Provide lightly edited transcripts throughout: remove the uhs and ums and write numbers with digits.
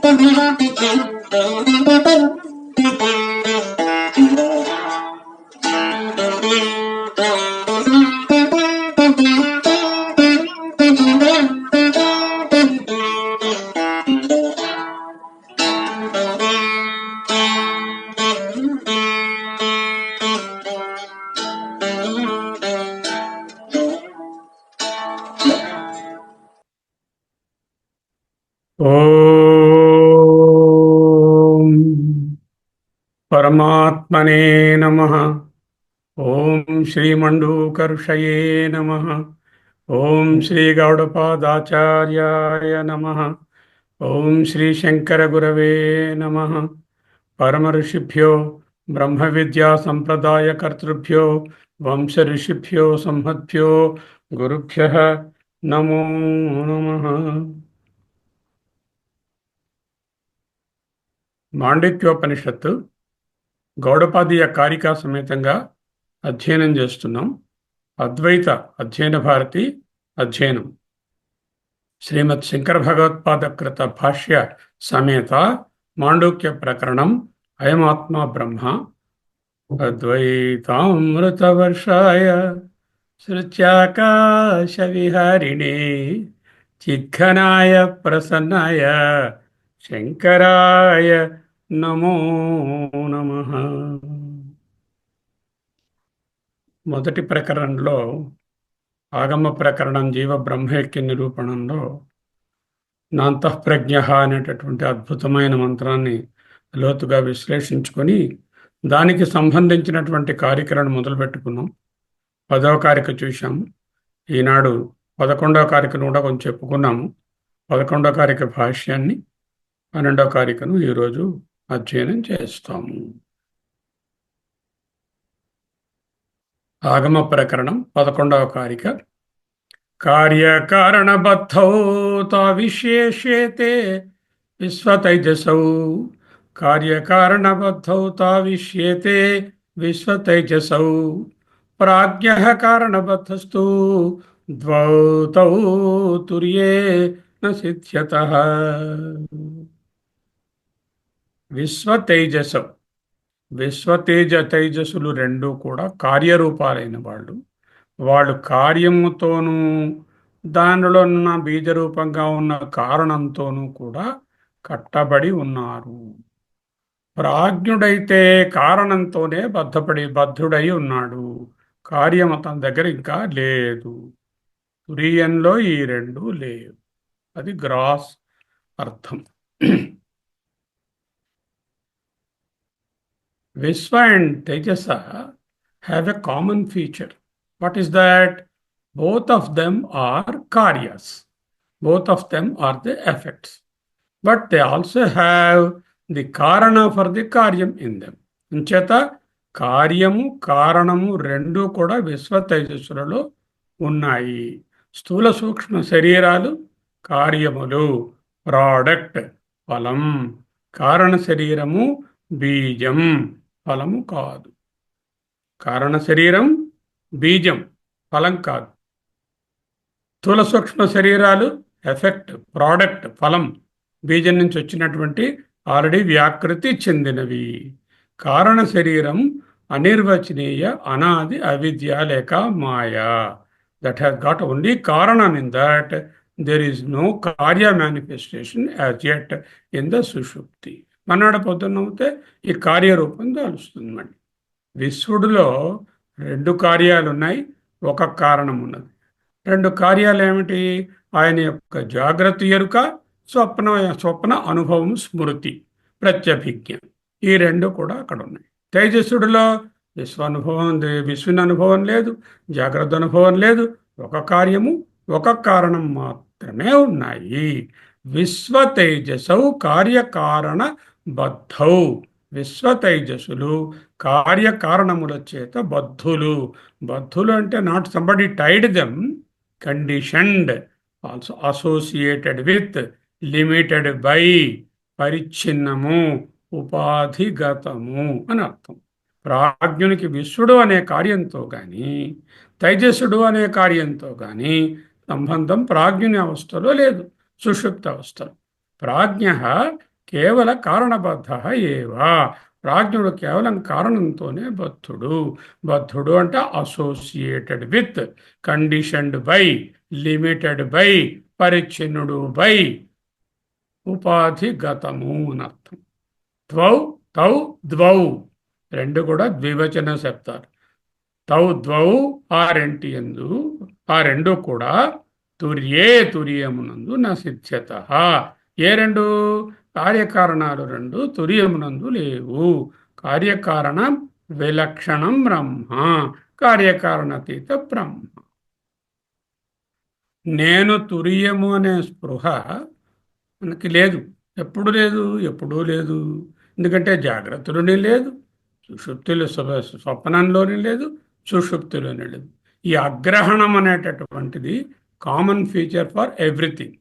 ఓం పరమాత్మనే నమః. ఓం శ్రీమండూకర్షయే నమః. ఓం శ్రీ గౌడపాదాచార్యాయ నమః. ఓం శ్రీ శంకర గురవే నమః. పరమ ఋషిభ్యో బ్రహ్మ విద్యా సంప్రదాయ కర్తృభ్యో వంశ ఋషిభ్యో సంహద్భ్యో గురుభ్యః నమో నమః. మాండిక్యోపనిషత్తు గౌడపాదీయ కారికా సమేతంగా అధ్యయనం చేస్తున్నాం. అద్వైత అధ్యయన భారతి అధ్యయనం శ్రీమద్ శంకర భగవత్పాదకృత భాష్య సమేత మాండూక్య ప్రకరణం అయమాత్మా బ్రహ్మ అద్వైతామృతవర్షాయ శృత్యాకాశ విహారిణే చిద్ఘనాయ ప్రసన్నాయ శంకరాయ నమో నమః. మొదటి ప్రకరణంలో ఆగమ ప్రకరణం జీవ బ్రహ్మైక్య నిరూపణంలో నాంతఃప్రజ్ఞ అనేటటువంటి అద్భుతమైన మంత్రాన్ని లోతుగా విశ్లేషించుకొని దానికి సంబంధించినటువంటి కారికలను మొదలుపెట్టుకున్నాం. 10వ కారిక చూశాము. ఈనాడు 11వ కారికను కూడా కొంచెం చెప్పుకున్నాము. 11వ కారిక భాష్యాన్ని, 12వ కారికను ఈరోజు అధ్యయనం చేస్తాము. ఆగమ ప్రకరణం 11వ కారిక. కార్యకారణబద్ధౌ తావిశేష్యేతే విశ్వతైజసౌ. కార్యకారణబద్ధౌ తావిష్యేతే విశ్వతైజసౌ. ప్రాజ్ఞః కారణబద్ధస్తు ద్వౌ తౌ తుర్యే న సిద్ధ్యతః. విశ్వతైజసం, తైజస్సులు రెండు కూడా కార్యరూపాలైన వాళ్ళు కార్యముతోనూ దానిలో ఉన్న బీజరూపంగా ఉన్న కారణంతోనూ కూడా కట్టబడి ఉన్నారు. ప్రాజ్ఞుడైతే కారణంతోనే బద్ధుడై ఉన్నాడు. కార్యం అతని దగ్గర ఇంకా లేదు. తురీయంలో ఈ రెండు లేవు. అది గ్రాస్ అర్థం. Vishwa and Tejasa have a common feature. What is that? Both of them are karyas. Both of them are the effects. But they also have the karana for the karyam in them. అంచేత కార్యము కారణము రెండు కూడా విశ్వ తేజస్సులలో ఉన్నాయి. స్థూల సూక్ష్మ శరీరాలు కార్యములు, ప్రోడక్ట్ ఫలం. కారణ శరీరము బీజం, ఫలము కాదు. కారణ శరీరం బీజం, ఫలం కాదు. స్థూల సూక్ష్మ శరీరాలు ఎఫెక్ట్, ప్రోడక్ట్, ఫలం. బీజం నుంచి వచ్చినటువంటి ఆల్రెడీ వ్యాకృతి చెందినవి. కారణ శరీరం అనిర్వచనీయ, అనాది, అవిద్య లేక మాయా. దట్ హ్యాస్ గాట్ ఓన్లీ కారణం. In that there is no karya manifestation as yet in the సుషుప్తి. మన్నాడు పొద్దున్న అవుతే ఈ కార్యరూపం తెలుస్తుంది. మళ్ళీ విశ్వడులో రెండు కార్యాలు ఉన్నాయి, ఒక కారణం ఉన్నది. రెండు కార్యాలు ఏమిటి? ఆయన యొక్క జాగ్రత్త ఎరుక, స్వప్న అనుభవం, స్మృతి, ప్రత్యభిజ్ఞ. ఈ రెండు కూడా అక్కడ ఉన్నాయి. తేజస్సుడిలో విశ్వని అనుభవం లేదు, జాగ్రత్త అనుభవం లేదు. ఒక కార్యము ఒక కారణం మాత్రమే ఉన్నాయి. విశ్వ తేజసౌ కార్యకారణ బద్ధౌ. విశ్వ తేజస్సులు కార్యకారణముల చేత బద్ధులు. బద్ధులు అంటే not somebody tied them, conditioned, also associated with, limited by, పరిచ్ఛిన్నము, ఉపాధిగతము అని అర్థం. ప్రాజ్ఞునికి విశ్వడు అనే కార్యంతో కానీ తైజస్సుడు అనే కార్యంతో కానీ సంబంధం ప్రాజ్ఞుని అవస్థలో లేదు, సుషుప్త అవస్థలో. ప్రాజ్ఞ కేవల కారణబద్ధ ఏవా. ప్రాజ్ఞుడు కేవలం కారణంతోనే బద్ధుడు. బద్ధుడు అంటే associated with, conditioned by, limited by, పరిచ్ఛిన్నుడు బై, ఉపాధిగతము అనర్థం. ద్వౌ తౌ ద్వౌ రెండు కూడా ద్వివచన శబ్దాలు. తౌ ద్వౌ ఆ రెంటి యందు, ఆ రెండు కూడా తుర్యే తురియమునందు న సిద్ధ్యత. ఏ రెండు? కార్యకారణాలు రెండు తురియమునందు లేవు. కార్యకారణ విలక్షణం బ్రహ్మ, కార్యకారణాతీత బ్రహ్మ. నేను తురియము అనే స్పృహ మనకి లేదు. ఎప్పుడు లేదు? ఎప్పుడూ లేదు. ఎందుకంటే జాగ్రత్తలోనే లేదు, సుషుప్తిలో స్వప్నంలోనే లేదు, సుషుప్తిలోనే లేదు. ఈ అగ్రహణం అనేటటువంటిది కామన్ ఫీచర్ ఫర్ ఎవ్రీథింగ్.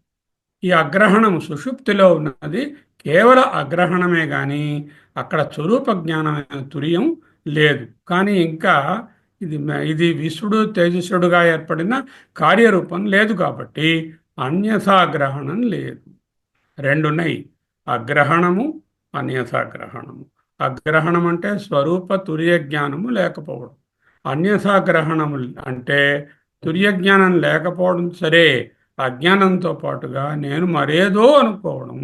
ఈ అగ్రహణం సుషుప్తిలో ఉన్నది కేవల అగ్రహణమే కానీ అక్కడ స్వరూప జ్ఞానమైన తురియం లేదు. కానీ ఇంకా ఇది ఇది విశ్వడు తేజస్సుడుగా ఏర్పడిన కార్యరూపం లేదు కాబట్టి అన్యథాగ్రహణం లేదు. రెండున్నాయి, అగ్రహణము, అన్యథాగ్రహణము. అగ్రహణం అంటే స్వరూప తుర్య జ్ఞానము లేకపోవడం. అన్యథాగ్రహణము అంటే తుర్య జ్ఞానం లేకపోవడం సరే, అజ్ఞానంతో పాటుగా నేను మరేదో అనుకోవడం.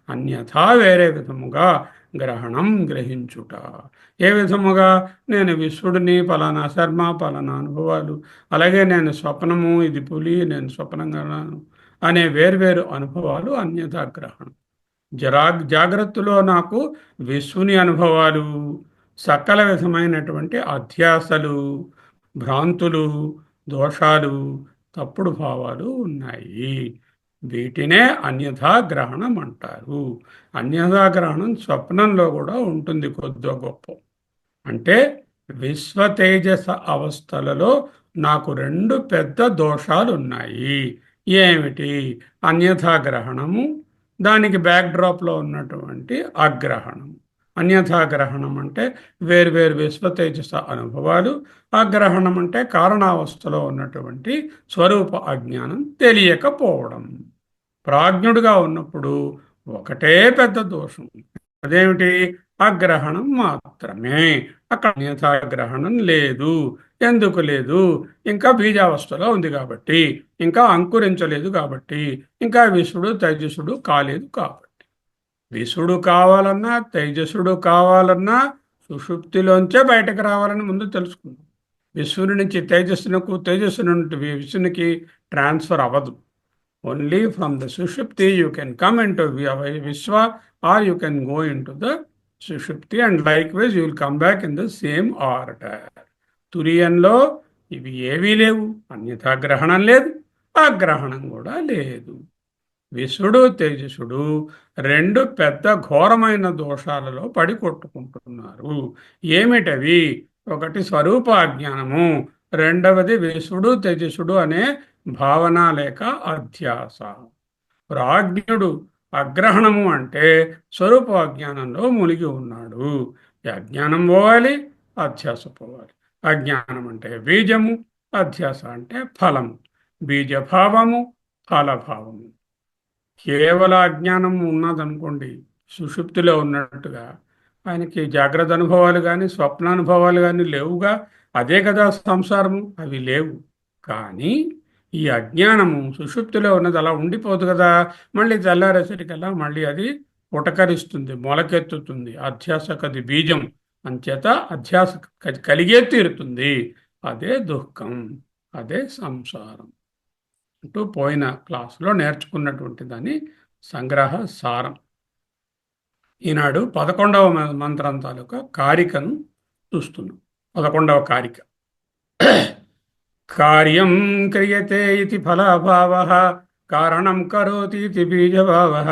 అన్యథా వేరే విధముగా గ్రహణం, గ్రహించుట. ఏ విధముగా? నేను విశ్వడిని, పలానా శర్మ, పలానా అనుభవాలు, అలాగే నేను స్వప్నము, ఇది పులి, నేను స్వప్నంగా అనే వేర్వేరు అనుభవాలు అన్యథాగ్రహణం. జాగ్రత్తలో నాకు విశ్వని అనుభవాలు, సకల విధమైనటువంటి అధ్యాసలు, భ్రాంతులు, దోషాలు, తప్పుడు భావాలు ఉన్నాయి. వీటినే అన్యథాగ్రహణం అంటారు. అన్యథాగ్రహణం స్వప్నంలో కూడా ఉంటుంది కొద్దో గొప్ప. అంటే విశ్వ తేజస అవస్థలలో నాకు రెండు పెద్ద దోషాలు ఉన్నాయి. ఏమిటి? అన్యథాగ్రహణము, దానికి బ్యాక్డ్రాప్లో ఉన్నటువంటి అగ్రహణం. అన్యథాగ్రహణం అంటే వేర్వేరు విశ్వ తేజస అనుభవాలు, అగ్రహణం అంటే కారణావస్థలో ఉన్నటువంటి స్వరూప అజ్ఞానం తెలియకపోవడం. ప్రాజ్ఞుడిగా ఉన్నప్పుడు ఒకటే పెద్ద దోషం, అదేమిటి? అగ్రహణం మాత్రమే. అక్కడ అన్యథాగ్రహణం లేదు. ఎందుకు లేదు? ఇంకా బీజావస్థలో ఉంది కాబట్టి, ఇంకా అంకురించలేదు కాబట్టి, ఇంకా విశ్వడు తేజస్సుడు కాలేదు కాబట్టి. విశ్వడు కావాలన్నా, తేజస్సుడు కావాలన్నా సుషుప్తిలోంచే బయటకు రావాలని ముందు తెలుసుకుందాం. విశ్వని నుంచి తేజస్సునకు, తేజస్సు నుండి విశ్వనికి ట్రాన్స్ఫర్ అవ్వదు. Only from the sushupti you can come into Vishwa, or you can go into the sushupti, and likewise you will come back in the same order. తురియంలో ఇవి ఏవీ లేవు. అన్యథాగ్రహణం లేదు, అగ్రహణం కూడా లేదు. విశ్వడు తేజస్సుడు రెండు పెద్ద ఘోరమైన దోషాలలో పడి కొట్టుకుంటున్నారు. ఏమిటవి? ఒకటి స్వరూప అజ్ఞానము, రెండవది విశ్వడు తేజస్సుడు అనే భావన లేక అధ్యాస. ప్రాజ్ఞుడు అగ్రహణము అంటే స్వరూప అజ్ఞానంలో మునిగి ఉన్నాడు. ఈ అజ్ఞానం పోవాలి, అధ్యాస పోవాలి. అజ్ఞానం అంటే బీజము, అధ్యాస అంటే ఫలము. బీజభావము, ఫలభావము. కేవల అజ్ఞానం ఉన్నదనుకోండి, సుషుప్తిలో ఉన్నట్టుగా, ఆయనకి జాగ్రత్త అనుభవాలు కానీ స్వప్నానుభవాలు కానీ లేవుగా. అదే కదా సంసారము. అవి లేవు. కానీ ఈ అజ్ఞానము సుషుప్తిలో ఉన్నది అలా ఉండిపోదు కదా. మళ్ళీ తెల్లారేసరికల్లా మళ్ళీ అది పుటకరిస్తుంది, మొలకెత్తుతుంది. అధ్యాసకది బీజం, అంచేత అధ్యాస కలిగే తీరుతుంది. అదే దుఃఖం, అదే సంసారం అంటూ పోయిన క్లాసులో నేర్చుకున్నటువంటి దాని సంగ్రహ సారం. ఈనాడు 11వ మంత్రం తాలూకా కారికను చూస్తున్నాం. 11వ కారిక. కార్యం క్రియతే ఇది ఫలాభావః, కారణం కరోతి ఇది బీజభావః.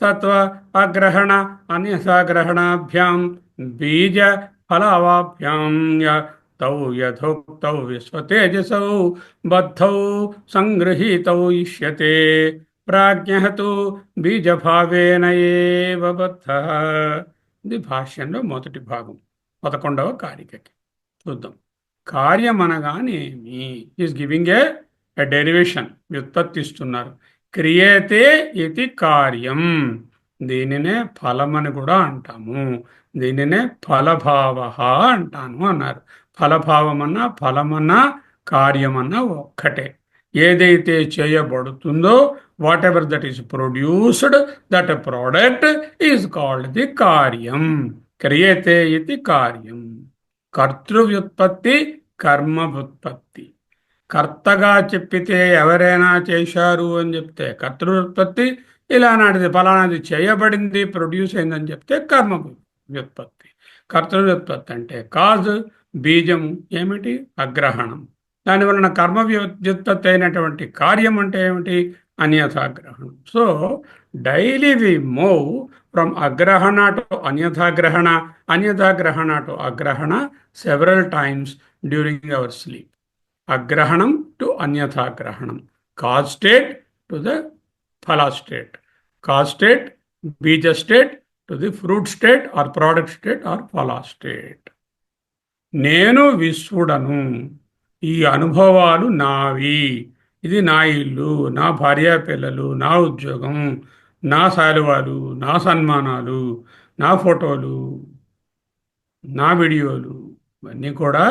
తత్వ అగ్రహణ అన్యథాగ్రహణాభ్యాం బీజ ఫలావాభ్యాం తౌ యథోక్తౌ విశ్వతేజసౌ బద్ధౌ సంగృహీతౌ ఇష్యతే. ప్రాజ్ఞః తు బీజభావేన ఏవ బద్ధః. ఇది భాష్యంలో మొదటి భాగం 11వ కారికకి. చూద్దాం. కార్యం అనగానేమి? ఈజ్ గివింగ్ ఏ డెరివేషన్, వ్యుత్పత్తి ఇస్తున్నారు. క్రియతే ఇది కార్యం. దీనినే ఫలమని కూడా అంటాము. దీనినే ఫలభావ అంటాను అన్నారు. ఫలభావమన్నా ఫలమన్నా కార్యమన్నా ఒక్కటే. ఏదైతే చేయబడుతుందో what ever that is produced, that product is called the కార్యం. క్రియతే ఇది కార్యం. కర్తృవ్యుత్పత్తి, కర్మ వ్యుత్పత్తి. కర్తగా చెప్పితే ఎవరైనా చేశారు అని చెప్తే కర్తృత్పత్తి, ఇలా నాటిది ఫలానాది చేయబడింది ప్రొడ్యూస్ అయిందని చెప్తే కర్మ వ్యుత్పత్తి. కర్తృవ్యుత్పత్తి అంటే కాజ్, బీజము ఏమిటి? అగ్రహణం. దానివలన కర్మ వ్యుత్పత్తి అయినటువంటి కార్యం అంటే ఏమిటి? అన్యథాగ్రహణం. So daily we move from agrahana to anyathagrahana, anyathagrahana to agrahana several times during our sleep. అగ్రహణం టు అన్యథాగ్రహణం, cause state to the phala state, cause state, bija state to the fruit state or product state or phala state. నేను విశ్వడను, ఈ అనుభవాలు నావి, ఇది నా ఇల్లు, నా భార్యా పిల్లలు, నా ఉద్యోగం, నా శాలువాలు, నా సన్మానాలు, నా ఫోటోలు, నా వీడియోలు, ఇవన్నీ కూడా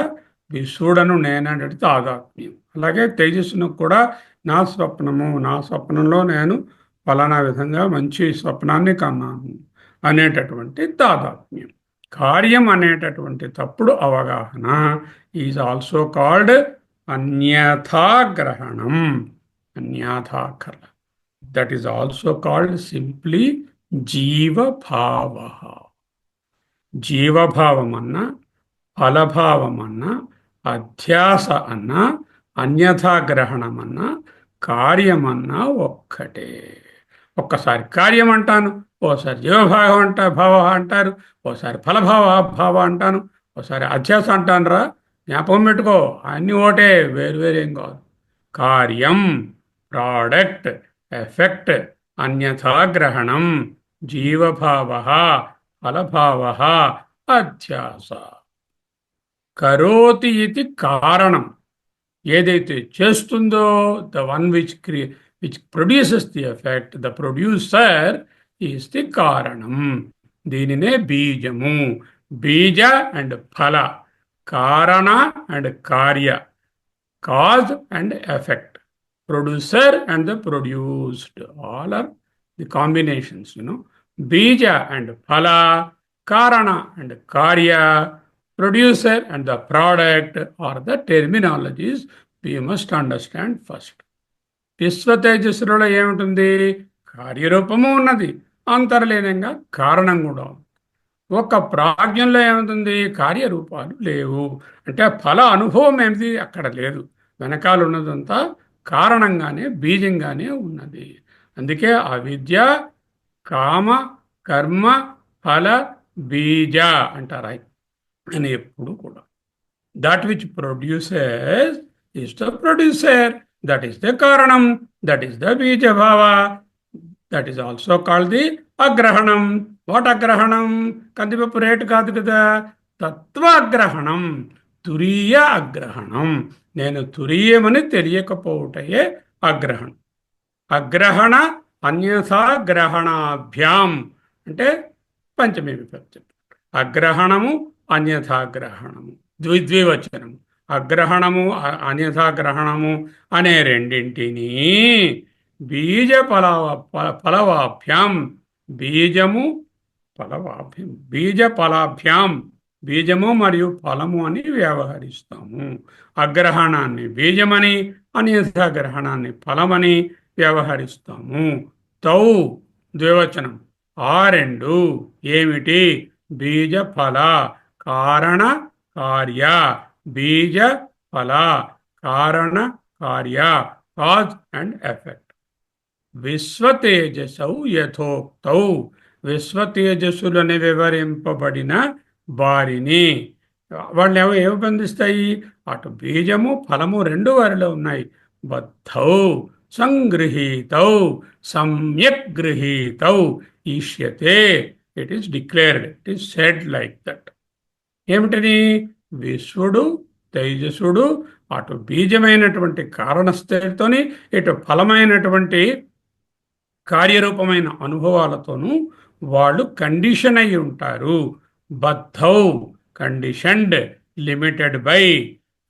విశ్వడను నేనంటే తాదాత్మ్యం. అలాగే తేజస్సును కూడా నా స్వప్నము, నా స్వప్నంలో నేను ఫలానా విధంగా మంచి స్వప్నాన్ని కన్నాను అనేటటువంటి తాదాత్మ్యం. కార్యం అనేటటువంటి తప్పుడు అవగాహన ఈజ్ ఆల్సో కాల్డ్ అన్యథాగ్రహణం. Anyathagraha, that is also called simply jivabhava. జీవభావం అన్నా, ఫలభావం అన్నా, అధ్యాస అన్నా, అన్యథాగ్రహణం అన్నా, కార్యమన్నా ఒక్కటే. ఒక్కసారి కార్యం అంటాను, ఓసారి జీవభావం భావ అంటారు, ఓసారి ఫలభావ అంటాను, ఓసారి అధ్యాస అంటాను. రా జ్ఞాపకం పెట్టుకో, అన్నీ ఒకటే, వేరువేరేం కాదు. కార్యం, ప్రోడక్ట్, ఎఫెక్ట్, అన్యథాగ్రహణం, జీవభావ, ఫలభావ, అధ్యాస. కరోతి ఇది కారణం. ఏదైతే చేస్తుందో, the one which produces the effect, the producer is the కారణం. దీనినే బీజము. బీజ అండ్ ఫల, కారణ అండ్ కార్య, cause and effect, producer and the produced, all are the combinations. బీజ అండ్ ఫల, కారణ అండ్ కార్య, producer and the product are the terminologies we must understand first. విశ్వతేజస్సులో ఏముంటుంది? కార్యరూపము ఉన్నది, అంతర్లీనంగా కారణం కూడా. ఒక ప్రాజ్ఞంలో ఏముంటుంది? కార్యరూపాలు లేవు. అంటే ఫల అనుభవం ఏమిటి అక్కడ లేదు, వెనకాల ఉన్నదంతా కారణంగానే, బీజంగానే ఉన్నది. అందుకే అవిద్య, కామ, కర్మ, ఫల, బీజ అంటారు అని ఎప్పుడు కూడా. That which produces is the producer, that is the కారణం, that is the bijabhava, that is also called the అగ్రహణం. వాట్ అగ్రహణం? కందిపప్పు రేటు కాదు కదా, తత్వాగ్రహణం, తురీయ అగ్రహణం. నేను తురీయమని తెలియకపోవటయే అగ్రహణం. అగ్రహణ అన్యథాగ్రహణాభ్యాం అంటే పంచమీ విభక్తి. అగ్రహణము, అన్యథాగ్రహణము, ద్వివచనము. అగ్రహణము, అన్యథాగ్రహణము అనే రెండింటినీ బీజ ఫలవాభ్యాం, బీజము ఫలవాభ్యం, బీజ ఫలాభ్యాం, బీజము మరియు ఫలము అని వ్యవహరిస్తాము. అగ్రహణాన్ని బీజమని, అన్యథాగ్రహణాన్ని ఫలమని వ్యవహరిస్తాము. తౌ ద్వివచనం. ఆ రెండు ఏమిటి? బీజ ఫల కారణ కార్య, బీజ ఫల కారణ కార్య, కాజ్ అండ్ ఎఫెక్ట్. విశ్వతేజసౌ యథోక్తౌ, విశ్వతేజస్సులని వివరింపబడిన వారిని, వాళ్ళు ఏమి బంధిస్తాయి? అటు బీజము ఫలము రెండు వారిలో ఉన్నాయి. బద్ధౌ సంగృహీతౌ సమ్యక్ గృహీతౌ ఈష్యతే. It is declared, it is said like that. ఏమిటని? విశ్వడు, తేజసుడు అటు బీజమైనటువంటి కారణస్థితితోని, ఇటు ఫలమైనటువంటి కార్యరూపమైన అనుభవాలతోనూ వాళ్ళు కండిషన్ అయి ఉంటారు. బద్ధౌ, conditioned, limited by,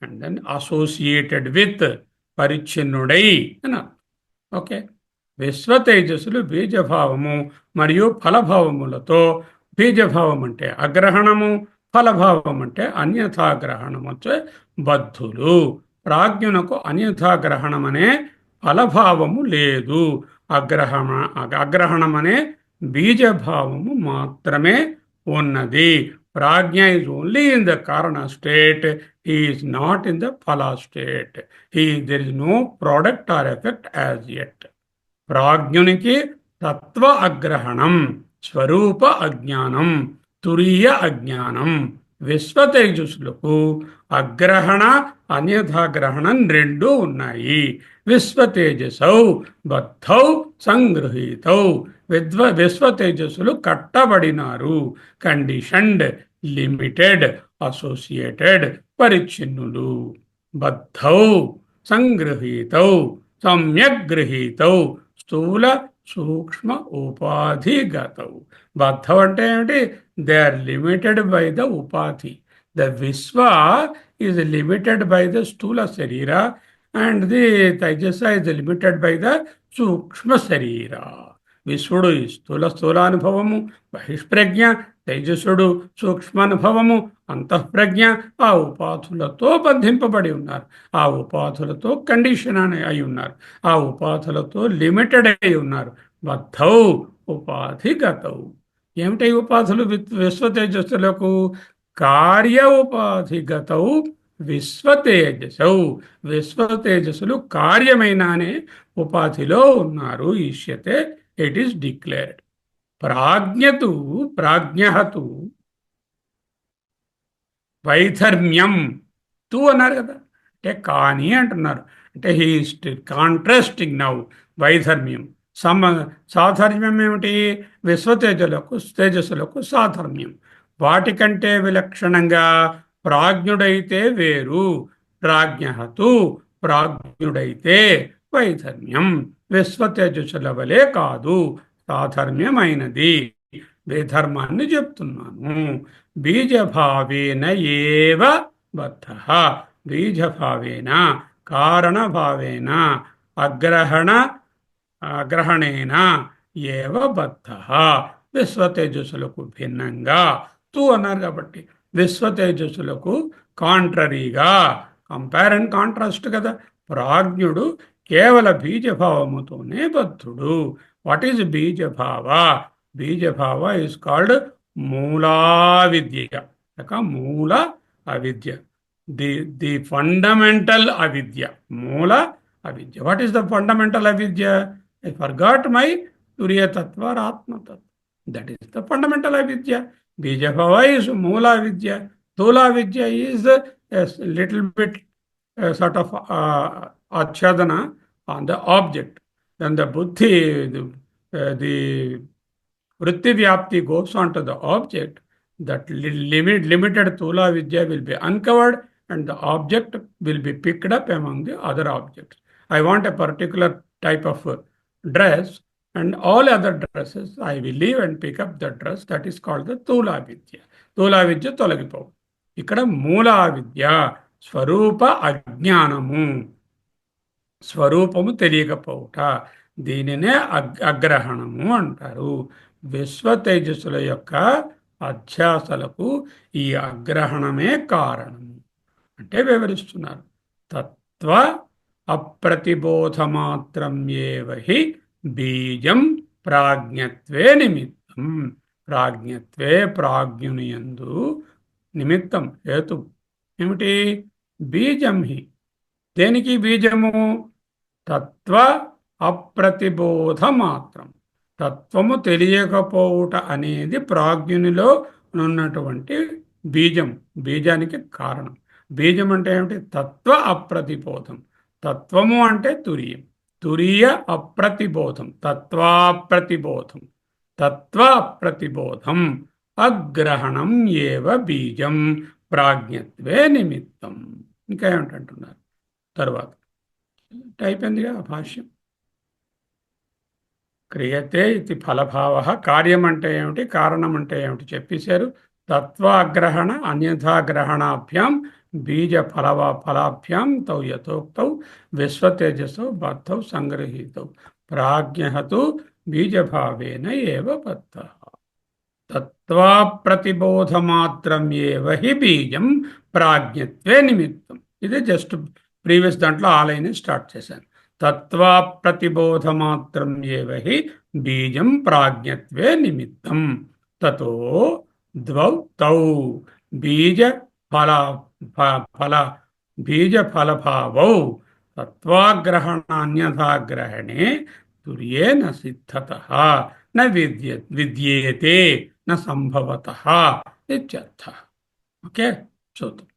and then associated with, పరిచ్ఛిన్నుడై అని అర్థం. ఓకే. విశ్వ తేజస్సులు బీజభావము మరియు ఫలభావములతో, బీజభావం అంటే అగ్రహణము, ఫలభావం అంటే అన్యథాగ్రహణం వచ్చే బద్ధులు. ప్రాజ్ఞునకు అన్యథాగ్రహణం అనే ఫలభావము లేదు. అగ్రహణ అగ్రహణం అనే బీజభావము మాత్రమే ఉన్నది. ప్రాజ్ఞ ఈజ్ ఓన్లీ ఇన్ ద కారణ state, he is not in the phala state. There is no product or effect as yet. ప్రాజ్ఞునికి తత్వ అగ్రహణం, స్వరూప అజ్ఞానం, తురీయ అజ్ఞానం. విశ్వ తేజస్సులకు అగ్రహణ అన్యథాగ్రహణం రెండూ ఉన్నాయి. విశ్వ తేజసౌ బద్ధౌ సంగృహీతౌ. విశ్వ తేజస్సులు కట్టబడినారు, కండిషన్డ్, లిమిటెడ్, అసోసియేటెడ్, పరిచ్ఛిన్నులు. బద్ధౌ సంగృహీతౌ, సమ్యక్ గృహీతౌ, స్థూల సూక్ష్మ ఉపాధిగతౌ. బద్ధం అంటే ఏమిటి? They are limited by the upadhi. The Vishwa is limited by the sthula sharira and the Taijasa is limited by the sukshma sharira. విశ్వడు స్థూలానుభవము, బహిష్ప్రజ్ఞ, తేజస్సుడు సూక్ష్మానుభవము, అంతఃప్రజ్ఞ. ఆ ఉపాధులతో బంధింపబడి ఉన్నారు, ఆ ఉపాధులతో కండిషన్ అయి ఉన్నారు, ఆ ఉపాధులతో లిమిటెడ్ అయి ఉన్నారు. బద్ధౌ ఉపాధిగతౌ. ఏమిటి ఉపాధులు విశ్వ తేజస్సులకు? కార్య ఉపాధిగతౌ విశ్వ తేజసౌ. విశ్వ తేజస్సులు కార్యమైన అనే ఉపాధిలో ఉన్నారు. ఈష్యతే, ఇట్ ఈస్ డిక్లేర్డ్. ప్రాజ్ఞతు ప్రాజ్ఞతు వైధర్మ్యం. తు అన్నారు కదా, అంటే కానీ అంటున్నారు. అంటే హీ కాంట్రాస్టింగ్ నౌ. వైధర్మ్యం, సాధర్మ్యం ఏమిటి? తేజస్సులకు సాధర్మ్యం. వాటికంటే విలక్షణంగా ప్రాజ్ఞుడైతే వేరు. ప్రాజ్ఞతు ప్రాజ్ఞుడైతే వైధర్మ్యం. విశ్వ తేజస్సుల వలె కాదు, సాధర్మ్యమైనది. వేధర్మాన్ని చెప్తున్నాను. బీజభావేన ఏవ బద్ధః. బీజభావేన, కారణభావేన, అగ్రహణేన ఏవ బద్ధః. విశ్వ తేజస్సులకు భిన్నంగా. తు అన్నారు కాబట్టి విశ్వ తేజస్సులకు కాంట్రరీగా, కంపేర్ అండ్ కాంట్రాస్ట్ కదా. ప్రాజ్ఞుడు కేవల బీజభావముతోనే బద్ధుడు. What is bijabhava? Bijabhava is called mulavidya. Mula avidya, the fundamental avidya, mula avidya. What is the fundamental avidya? I forgot my turiyatatva or atmatatva. That is the fundamental avidya. Bijabhava is mula vidya. Sthula vidya is little bit sort of achadana on the object. Then the buddhi, the vritti vyapti goes on to the object. That limited thula vidya will be uncovered and the object will be picked up among the other objects. I want a particular type of dress and all other dresses I will leave and pick up the dress. That is called the thula vidya. Thula vidya tolagipovu. Ikkada moola vidya, స్వరూప అజ్ఞానము, స్వరూపము తెలియకపోవుట, దీనినే అగ్రహణము అంటారు. విశ్వ తేజస్సుల యొక్క అధ్యాసలకు ఈ అగ్రహణమే కారణము అంటే వివరిస్తున్నారు. తత్వ అప్రతిబోధమాత్రం ఏవహి బీజం ప్రాజ్ఞత్వే నిమిత్తం. ప్రాజ్ఞత్వే, ప్రాజ్ఞునియందు నిమిత్తం, హేతు ఏమిటి? బీజం హి. దేనికి బీజము? తత్వ అప్రతిబోధ మాత్రం. తత్వము తెలియకపోవుట అనేది ప్రాజ్ఞునిలో ఉన్నటువంటి బీజం, బీజానికి కారణం. బీజం అంటే ఏమిటి? తత్వ అప్రతిబోధం. తత్వము అంటే తురియం, తురియ అప్రతిబోధం, తత్వాప్రతిబోధం. తత్వ అప్రతిబోధం అగ్రహణం ఏవ బీజం ప్రాజ్ఞత్వే నిమిత్తం. ఇంకా ఏమిటంటున్నారు తర్వాత? టైప్ అయిందిగా భాష్యం. క్రియతే ఇది ఫలభావ. కార్యం అంటే ఏమిటి, కారణం అంటే ఏమిటి చెప్పేశారు. తత్వాగ్రహణ అన్యథాగ్రహణాభ్యాం బీజ ఫలాభ్యాం తౌ యథోక్తౌ విశ్వతేజసౌ బద్ధౌ సంగృహీతౌ ప్రాజ్ఞః బీజభావేన ఏవ బద్ధః. తత్వాప్రతిబోధమాత్రం ఏవ హి బీజం ప్రాజ్ఞత్వే నిమిత్తం. ఇది జస్ట్ ప్రీవియస్ దాంట్లో ఆ లైన్ స్టార్ట్ చేశాను. తత్వాప్రతిబోధమాత్రం ఏవ హి బీజం ప్రాజ్ఞత్వే నిమిత్తం. తతో ద్వౌ తౌ బీజ ఫల ఫల బీజ ఫలభావౌ తత్వాగ్రహణాన్యథాగ్రహణే తుర్యే న సిద్ధతః న విద్యేతే న సంభవతః ఇత్యర్థః. ఓకే, చూద్దాం.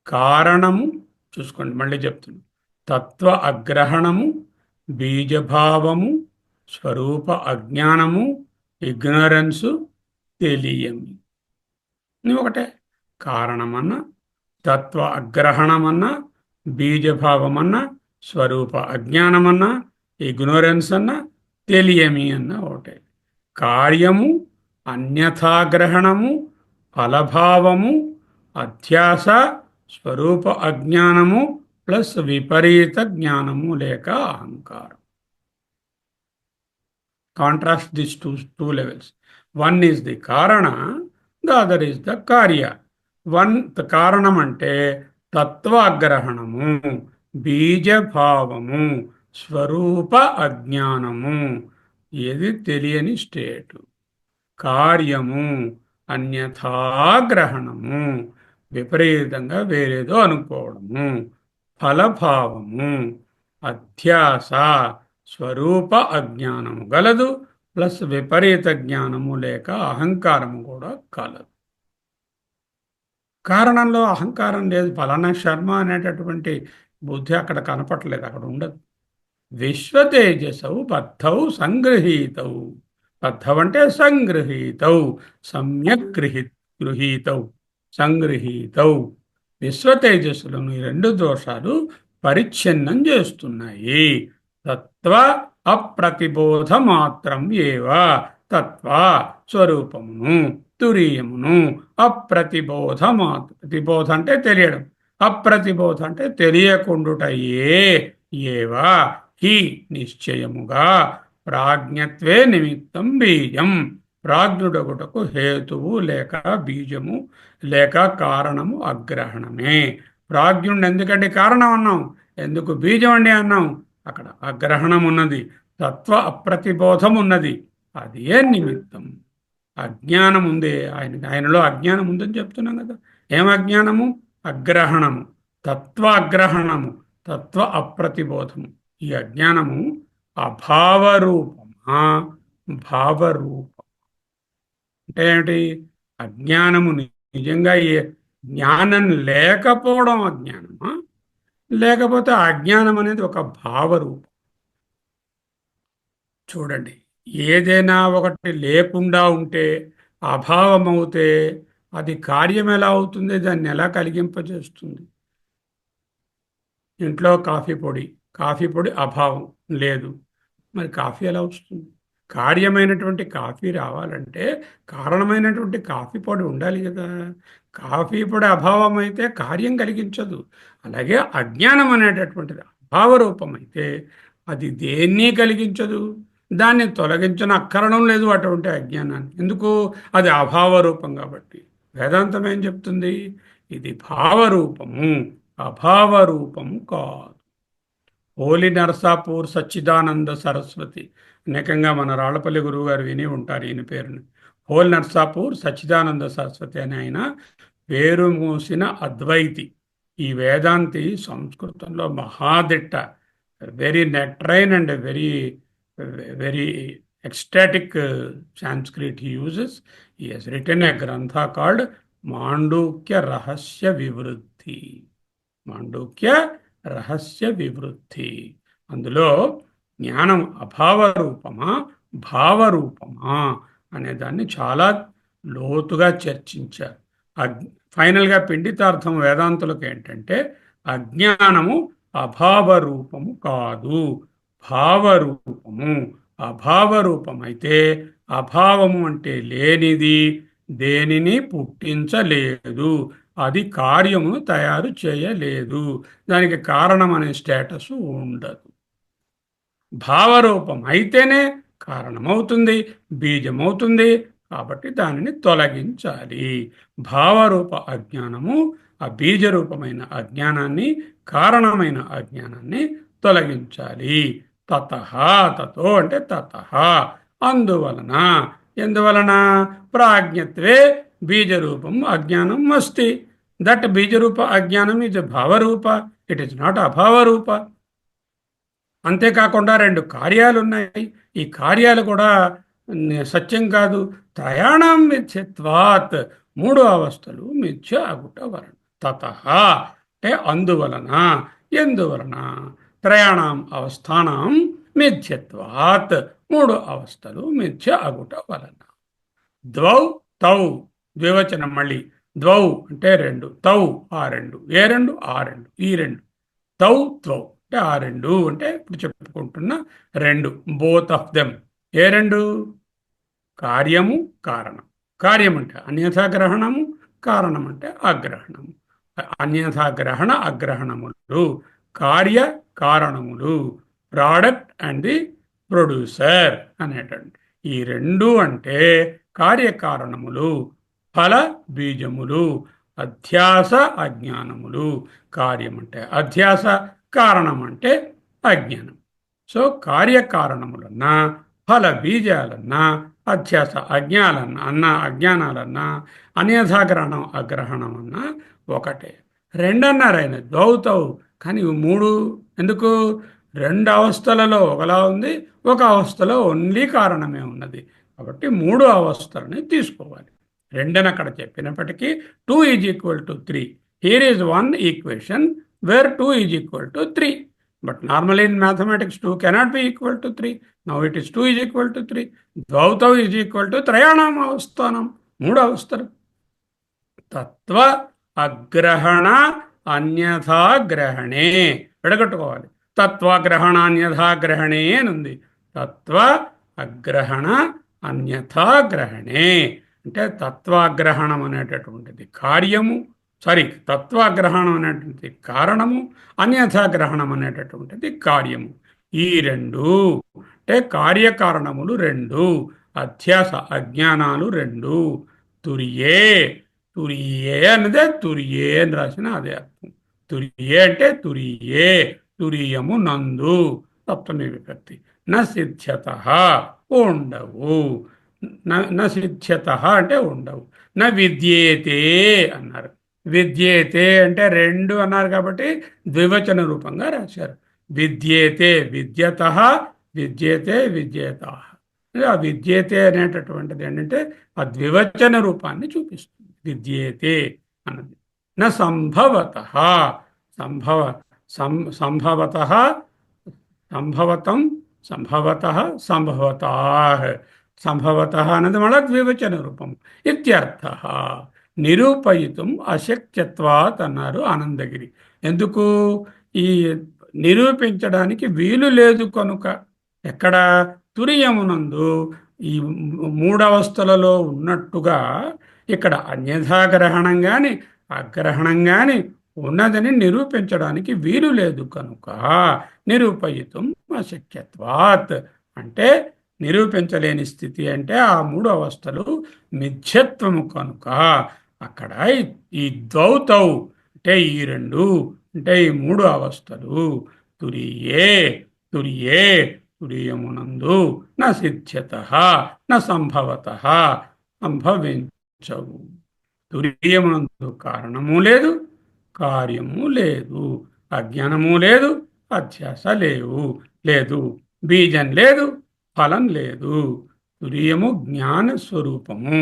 కారణము చూసుకోండి, మళ్ళీ చెప్తున్నాను. తత్వ అగ్రహణము, బీజభావము, స్వరూప అజ్ఞానము, ఇగ్నరెన్సు, తెలియమి. ఒకటే. కారణమన్నా, తత్వ అగ్రహణమన్నా, బీజభావమన్నా, స్వరూప అజ్ఞానమన్నా, ఇగ్నోరెన్స్ అన్నా, తెలియమి అన్న ఒకటే. కార్యము, అన్యథాగ్రహణము, ఫలభావము, అధ్యాస, స్వరూప అజ్ఞానము ప్లస్ విపరీత జ్ఞానము లేక అహంకారం. Contrast this two levels. One is the కారణ, ద అదర్ ఈజ్ ద కార్య. కారణం అంటే తత్వాగ్రహణము, బీజభావము, స్వరూప అజ్ఞానము, ఏది తెలియని స్టేటు. కార్యము అన్యథాగ్రహణము, విపరీతంగా వేరేదో అనుకోవడము. ఫలభావము, అధ్యాస, స్వరూప అజ్ఞానము గలదు ప్లస్ విపరీత జ్ఞానము లేక అహంకారము కూడా కలదు. కారణంలో అహంకారం లేదు. ఫలానా శర్మ అనేటటువంటి బుద్ధి అక్కడ కనపట్లేదు, అక్కడ ఉండదు. విశ్వతేజసౌ బద్ధౌ సంగృహీతౌ. బద్ధం అంటే సంగృహీతౌ, సమ్యక్ గృహీతౌ, సంగృహీతౌ. విశ్వతేజస్సులను ఈ రెండు దోషాలు పరిచ్ఛిన్నం చేస్తున్నాయి. తత్వ అప్రతిబోధ మాత్రం ఏవ. తత్వ స్వరూపమును, తురీయమును, అప్రతిబోధ ప్రతిబోధ అంటే తెలియడం, అప్రతిబోధ అంటే తెలియకుండుటయే. ఏవా హి నిశ్చయముగా ప్రాజ్ఞత్వే నిమిత్తం బీజం. ప్రాజ్ఞుడొకటకు హేతువు లేక బీజము లేక కారణము అగ్రహణమే. ప్రాజ్ఞుడిని ఎందుకంటే కారణం అన్నాం, ఎందుకు బీజం అండి అన్నాం. అక్కడ అగ్రహణం ఉన్నది, తత్వ అప్రతిబోధం ఉన్నది, అది ఏ నిమిత్తం. అజ్ఞానం ఉంది, ఆయనలో అజ్ఞానం ఉందని చెప్తున్నాం కదా. ఏం అజ్ఞానము? అగ్రహణము, తత్వ అగ్రహణము, తత్వ అప్రతిబోధము. ఈ అజ్ఞానము అభావరూపమా, భావరూపం అంటే ఏమిటి? అజ్ఞానము నిజంగా జ్ఞానం లేకపోవడం అజ్ఞానమా, లేకపోతే అజ్ఞానం అనేది ఒక భావరూపం. చూడండి, ఏదైనా ఒకటి లేకుండా ఉంటే, అభావం అవుతే అది కార్యం ఎలా అవుతుంది, దాన్ని ఎలా కలిగింపజేస్తుంది? ఇంట్లో కాఫీ పొడి అభావం లేదు, మరి కాఫీ ఎలా వస్తుంది? కార్యమైనటువంటి కాఫీ రావాలంటే కారణమైనటువంటి కాఫీ పొడి ఉండాలి కదా. కాఫీ పొడి అభావం అయితే కార్యం కలిగించదు. అలాగే అజ్ఞానం అనేటటువంటిది అభావరూపం అయితే అది దేన్ని కలిగించదు, దాన్ని తొలగించిన అక్కరణం లేదు అటువంటి అజ్ఞానాన్ని. ఎందుకు? అది అభావరూపం కాబట్టి. వేదాంతం ఏం చెప్తుంది? ఇది భావరూపము, అభావరూపము కాదు. హోలీ నరసాపూర్ సచ్చిదానంద సరస్వతి, అనేకంగా మన రాళ్లపల్లి గురువు గారు విని ఉంటారు ఈయన పేరుని. హోల్ నర్సాపూర్ సచ్చిదానంద సరస్వతి అని ఆయన పేరు మూసిన అద్వైతి. ఈ వేదాంతి సంస్కృతంలో మహాదిట్ట, వెరీ నెట్రైన్ and very very ecstatic Sanskrit he uses. He has written a grantha called Mandukya Rahasya Vivriddhi. Mandukya Rahasya వివృద్ధి. అందులో జ్ఞానం అభావరూపమా, భావరూపమా అనే దాన్ని చాలా లోతుగా చర్చించారు. ఫైనల్గా పిండితార్థం వేదాంతులకు ఏంటంటే, అజ్ఞానము అభావరూపము కాదు, భావరూపము. అభావ రూపం అయితే అభావము అంటే లేనిది, దేనిని పుట్టించలేదు, అది కార్యమును తయారు చేయలేదు, దానికి కారణం అనే స్టేటస్ ఉండదు. భావరూపం అయితేనే కారణమవుతుంది, బీజమవుతుంది. కాబట్టి దానిని తొలగించాలి. భావరూప అజ్ఞానము ఆ బీజరూపమైన అజ్ఞానాన్ని, కారణమైన అజ్ఞానాన్ని తొలగించాలి. తతః, తతో అంటే తతః, అందువలన, ఎందువలన, ప్రాజ్ఞత్వే బీజరూపం అజ్ఞానం అస్తి. దట్ బీజరూప అజ్ఞానం ఈజ్ భావరూప, ఇట్ ఈస్ నాట్ అభావరూప. అంతేకాకుండా రెండు కార్యాలు ఉన్నాయి, ఈ కార్యాలు కూడా సత్యం కాదు. త్రయాణం మిథ్యత్వాత్, మూడు అవస్థలు మిథ్య అగుట వలన. తతః అంటే అందువలన, ఎందువలన, త్రయాణం అవస్థానం మిథ్యత్వాత్, మూడు అవస్థలు మిథ్య అగుట వలన. ద్వౌ తౌ, ద్వివచనం మళ్ళీ. ద్వౌ అంటే రెండు, తౌ ఆ రెండు, ఏ రెండు, ఆ రెండు, ఈ రెండు. తౌ త్వౌ అంటే ఆ రెండు, అంటే ఇప్పుడు చెప్పుకుంటున్న రెండు, బోత్ ఆఫ్ దెమ్. ఏ రెండు, కార్యము కారణం. కార్యం అంటే అన్యథాగ్రహణము, కారణం అంటే అగ్రహణము. అన్యథాగ్రహణ అగ్రహణములు కార్య కారణములు, ప్రోడక్ట్ అండ్ ది ప్రొడ్యూసర్ అనేటండి. ఈ రెండు అంటే కార్యకారణములు, ఫల బీజములు, అధ్యాస అజ్ఞానములు. కార్యం అంటే అధ్యాస, కారణం అంటే అజ్ఞానం. సో కార్యకారణములన్నా, ఫల బీజాలన్నా, అధ్యాస అజ్ఞానాలన్నా, అన్యథాగ్రహణం అగ్రహణం అన్నా ఒకటే. రెండన్నారాయన ద్వౌతవు, కానీ ఇవి మూడు ఎందుకు? రెండు అవస్థలలో ఒకలా ఉంది, ఒక అవస్థలో ఓన్లీ కారణమే ఉన్నది. కాబట్టి మూడు అవస్థలని తీసుకోవాలి. రెండని అక్కడ చెప్పినప్పటికీ 2 is equal to 3. Here is one equation where 2 is equal to 3. But normally in mathematics 2 cannot be equal to 3. Now it is 2 is equal to 3. Dvautav is equal to త్రయాణం అవస్థానం, మూడు అవస్థలు. తత్వ అగ్రహణ అన్యథాగ్రహణే, విడగొట్టుకోవాలి. తత్వగ్రహణ అన్యథాగ్రహణే అనుంది. తత్వ అగ్రహణ అన్యథాగ్రహణే అంటే తత్వాగ్రహణం అనేటటువంటిది కార్యము, తత్వాగ్రహణం అనేటువంటిది కారణము, అన్యథాగ్రహణం అనేటటువంటిది కార్యము. ఈ రెండు అంటే కార్యకారణములు రెండు, అధ్యాస అజ్ఞానాలు రెండు. తురియే, తురియే అన్నదే తురియే అని రాసిన అదే అర్థం. తురియే అంటే తురియే, తురియము నందు, సప్తమి విభక్తి. సిద్ధ్యత ఉండవు, సిద్ధ్యత అంటే ఉండవు. విద్యేతే అన్నారు. విద్యేతే అంటే రెండు అన్నారు కాబట్టి ద్వివచన రూపంగా రాశారు. విద్యేతే విద్యత, విద్యేతే విద్యేత. ఆ విద్యేతే అనేటటువంటిది ఏంటంటే ఆ ద్వివచన రూపాన్ని చూపిస్తుంది. విద్యేతే అన్నది. సంభవత, సంభవత సంభవతం, సంభవత సంభవతా. సంభవత అన్నది మళ్ళా ద్వివచన రూపం. ఇత్యర్థ. నిరూపయితం అశక్యత్వాత్ అన్నారు ఆనందగిరి. ఎందుకు? ఈ నిరూపించడానికి వీలు లేదు కనుక. ఎక్కడ? తురియమునందు ఈ మూడవస్థలలో ఉన్నట్టుగా ఇక్కడ అన్యథాగ్రహణం కానీ అగ్రహణం కానీ ఉన్నదని నిరూపించడానికి వీలు లేదు కనుక నిరూపయితం అశక్యత్వాత్ అంటే నిరూపించలేని స్థితి. అంటే ఆ మూడు అవస్థలు మిథ్యత్వము కనుక అక్కడ ఈ ద్వౌతౌ అంటే ఈ రెండు, అంటే ఈ మూడు అవస్థలు తురియే, తురియే తురియమునందు సిద్ధ్యత సంభవత సంభవించవు. తురియమునందు కారణము లేదు, కార్యము లేదు, అజ్ఞానము లేదు, అధ్యాస లేదు, బీజం లేదు, ఫలం లేదు. తురియము జ్ఞాన స్వరూపము,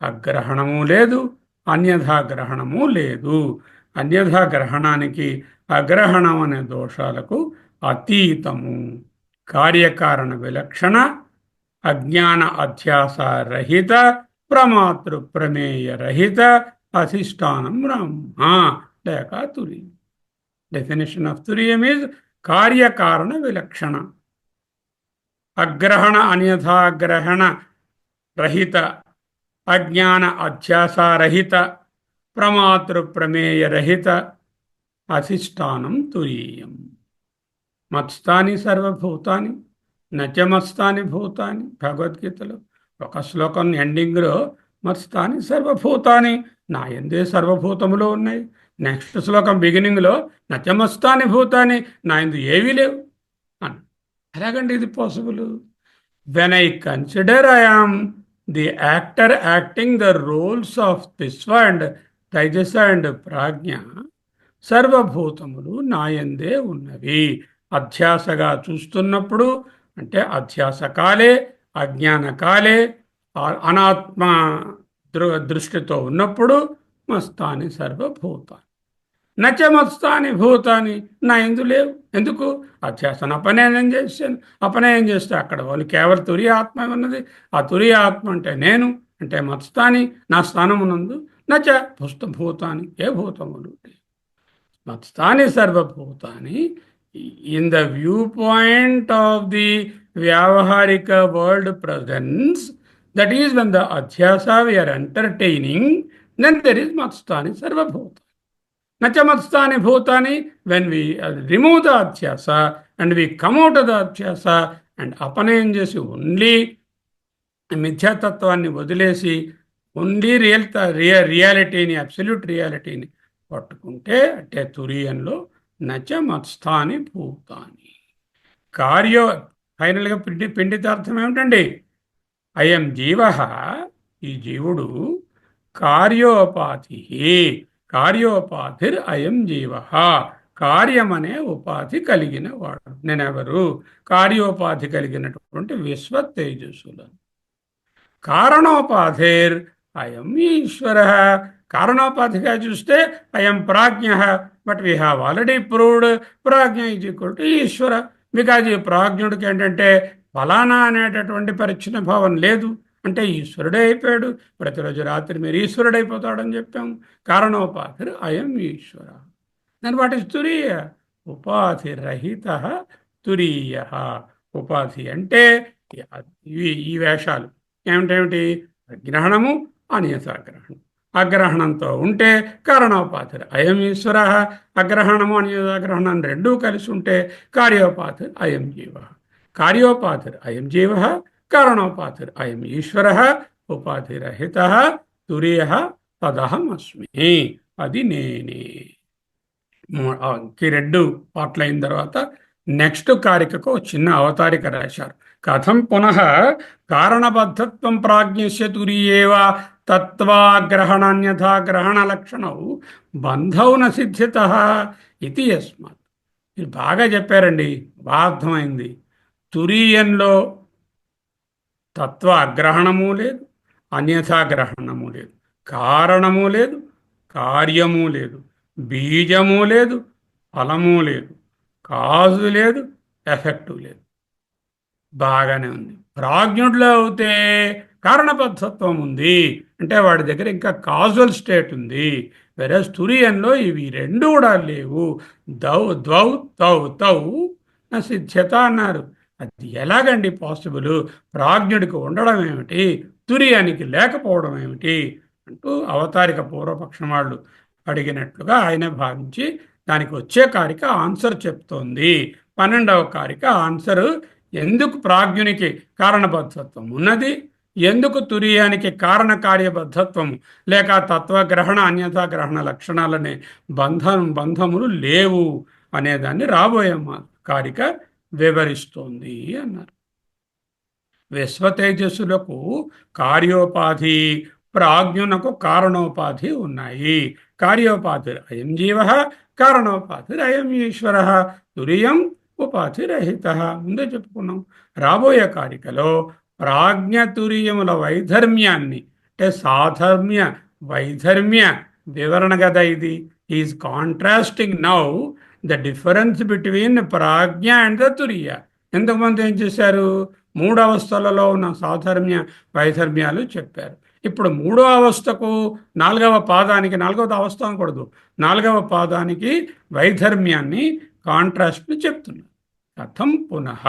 అగ్రహణము లేదు, అన్యథాగ్రహణము లేదు. అన్యథాగ్రహణానికి అగ్రహణం అనే దోషాలకు అతీతము. కార్యకారణ విలక్షణ, అజ్ఞాన అధ్యాస రహిత, ప్రమాతృ ప్రమేయ రహిత అధిష్టానం బ్రహ్మ లేక తురియం. డెఫినేషన్ ఆఫ్ తురియం ఈజ్ కార్యకారణ విలక్షణ. అగ్రహణ అన్యథాగ్రహణ రహిత, అజ్ఞాన అధ్యాసరహిత, ప్రమాతృ ప్రమేయ రహిత అధిష్టానం తురీయం. మత్స్థాని సర్వభూతాని నచమత్స్థాని భూతాని. భగవద్గీతలో ఒక శ్లోకం ఎండింగ్లో మత్స్థాని సర్వభూతాని, నా యందే సర్వభూతములు ఉన్నాయి. నెక్స్ట్ శ్లోకం బిగినింగ్లో నచమత్స్థాని భూతాని, నా యందు ఏవీ లేవు అని. ఎలాగండి ఇది possible? When I consider I am the actor acting the roles of విశ్వ అండ్ తైజస అండ్ ప్రాజ్ఞ, సర్వభూతములు నాయందే ఉన్నవి. అధ్యాసగా చూస్తున్నప్పుడు అంటే అధ్యాస కాలే, అజ్ఞాన కాలే, అనాత్మ దృష్టితో ఉన్నప్పుడు మస్తాని సర్వభూతాన్ని. నచమస్తాని భూతాన్ని, నా ఎందు లేవు. ఎందుకు? అధ్యాసను అపనయనం చేశాను. అపనయనం చేస్తే అక్కడ వాళ్ళు కేవలం తురి ఆత్మ ఉన్నది. ఆ తురి ఆత్మ అంటే నేను, అంటే మత్స్థాని, నా స్థానమునందు. నచ భూతాన్ని, ఏ భూతములు మత్స్థాని సర్వభూతాన్ని. In the viewpoint of the Vyavaharika world presence, that is when the Adhyasa we are entertaining, then there is Matsthani Sarvabhuta. Nacha Matsthani Bhutani, when we remove the Adhyasa and we come out of the Adhyasa and అపనయం చేసి only మిథ్యాతత్వాన్ని వదిలేసి only రియాలిటీని, absolute రియాలిటీని పట్టుకుంటే అంటే తురియంలో నచ మత్స్థాని భూతాని. Karyo ఫైనల్గా పిండితార్థం ఏమిటండి? అయం జీవ, ఈ జీవుడు, కార్యోపాధి, కార్యోపాధిర్ అయం జీవ, కార్యమనే ఉపాధి కలిగిన వాడు. నేనెవరు? కార్యోపాధి కలిగినటువంటి విశ్వ తేజస్సులను. కారణోపాధిర్ అయం ఈశ్వర, కారణోపాధిగా చూస్తే అయం ప్రాజ్ఞ. But we have already proved prajna is equal to Ishvara. Because ఈ ప్రాజ్ఞుడికి ఏంటంటే ఫలానా అనేటటువంటి పరిచ్ఛిన్న భావం లేదు, అంటే ఈశ్వరుడే అయిపోయాడు. ప్రతిరోజు రాత్రి మీరు ఈశ్వరుడైపోతాడని చెప్పాము. కారణోపాధి అయం ఈశ్వర. దాని వాట్ ఇస్ తురీయ? ఉపాధి రహిత తురీయ. ఉపాధి అంటే ఈ వేషాలు ఏమిటేమిటి? గ్రహణము, అన్యథాగ్రహణం. అగ్రహణంతో ఉంటే కారణోపాధి అయం ఈశ్వర, అగ్రహణము అన్యథాగ్రహణం రెండూ కలిసి ఉంటే కార్యోపాధి అయం జీవ. కార్యోపాధి అయం జీవ, కారణోపాధి అయం ఈశ్వర, ఉపాధిరహిత తురీయ తదహమస్మి, అది నేనే. రెండు పాటలు అయిన తర్వాత నెక్స్ట్ కారికకు చిన్న అవతారిక రాశారు. కథం పునః కారణబద్ధత్వం ప్రాజ్ఞస్య తురీయేవ తత్వాగ్రహణాన్యథా గ్రహణ లక్షణౌ బంధౌ న సిద్ధ్యతః ఇది యస్మాత్. ఇది బాగా చెప్పారండి, బాగా అర్థమైంది. తురీయంలో తత్వ అగ్రహణము లేదు, అన్యథాగ్రహణము లేదు, కారణము లేదు, కార్యము లేదు, బీజము లేదు, ఫలము లేదు, కాజు లేదు, ఎఫెక్టు లేదు. బాగానే ఉంది. ప్రాజ్ఞుడిలో అవుతే కారణబద్ధత్వం ఉంది, అంటే వాడి దగ్గర ఇంకా కాజువల్ స్టేట్ ఉంది. వేరే తురియంలో ఇవి రెండు కూడా లేవు. ద్వౌ తౌ తౌ నా సిద్ధ్యత అన్నారు. అది ఎలాగండి పాసిబుల్? ప్రాజ్ఞుడికి ఉండడం ఏమిటి, తురియానికి లేకపోవడం ఏమిటి అంటూ అవతారిక పూర్వపక్షం వాళ్ళు అడిగినట్లుగా ఆయన భావించి దానికి వచ్చే కారిక ఆన్సర్ చెప్తోంది. 12వ కారిక ఆన్సర్. ఎందుకు ప్రాజ్ఞునికి కారణబద్ధత్వం ఉన్నది, ఎందుకు తురియానికి కారణ కార్యబద్ధత్వము లేక తత్వగ్రహణ అన్యథాగ్రహణ లక్షణాలనే బంధములు లేవు అనేదాన్ని రాబోయే కారిక వివరిస్తోంది అన్నారు. విశ్వతేజస్సులకు కార్యోపాధి, ప్రాజ్ఞునకు కారణోపాధి ఉన్నాయి. కార్యోపాధి అయం జీవ, కారణోపాధి అయం ఈశ్వర, తురియం ఉపాధిరహిత. ముందే చెప్పుకున్నాం. రాబోయే కారికలో ప్రాజ్ఞ తురియముల వైధర్మ్యాన్ని అంటే సాధర్మ్య వైధర్మ్య వివరణ కదా ఇది. Is contrasting now the difference between prajna and the turiya. ఎంతకుమంది ఏం చేశారు? 3 అవస్థలలో ఉన్న సాధర్మ్య వైధర్మ్యాలు చెప్పారు. ఇప్పుడు 3వ అవస్థకు 4వ పాదానికి, 4వ అవస్థ అనకూడదు, 4వ పాదానికి వైధర్మ్యాన్ని కాంట్రాస్ట్ని చెప్తున్నారు. కథం పునః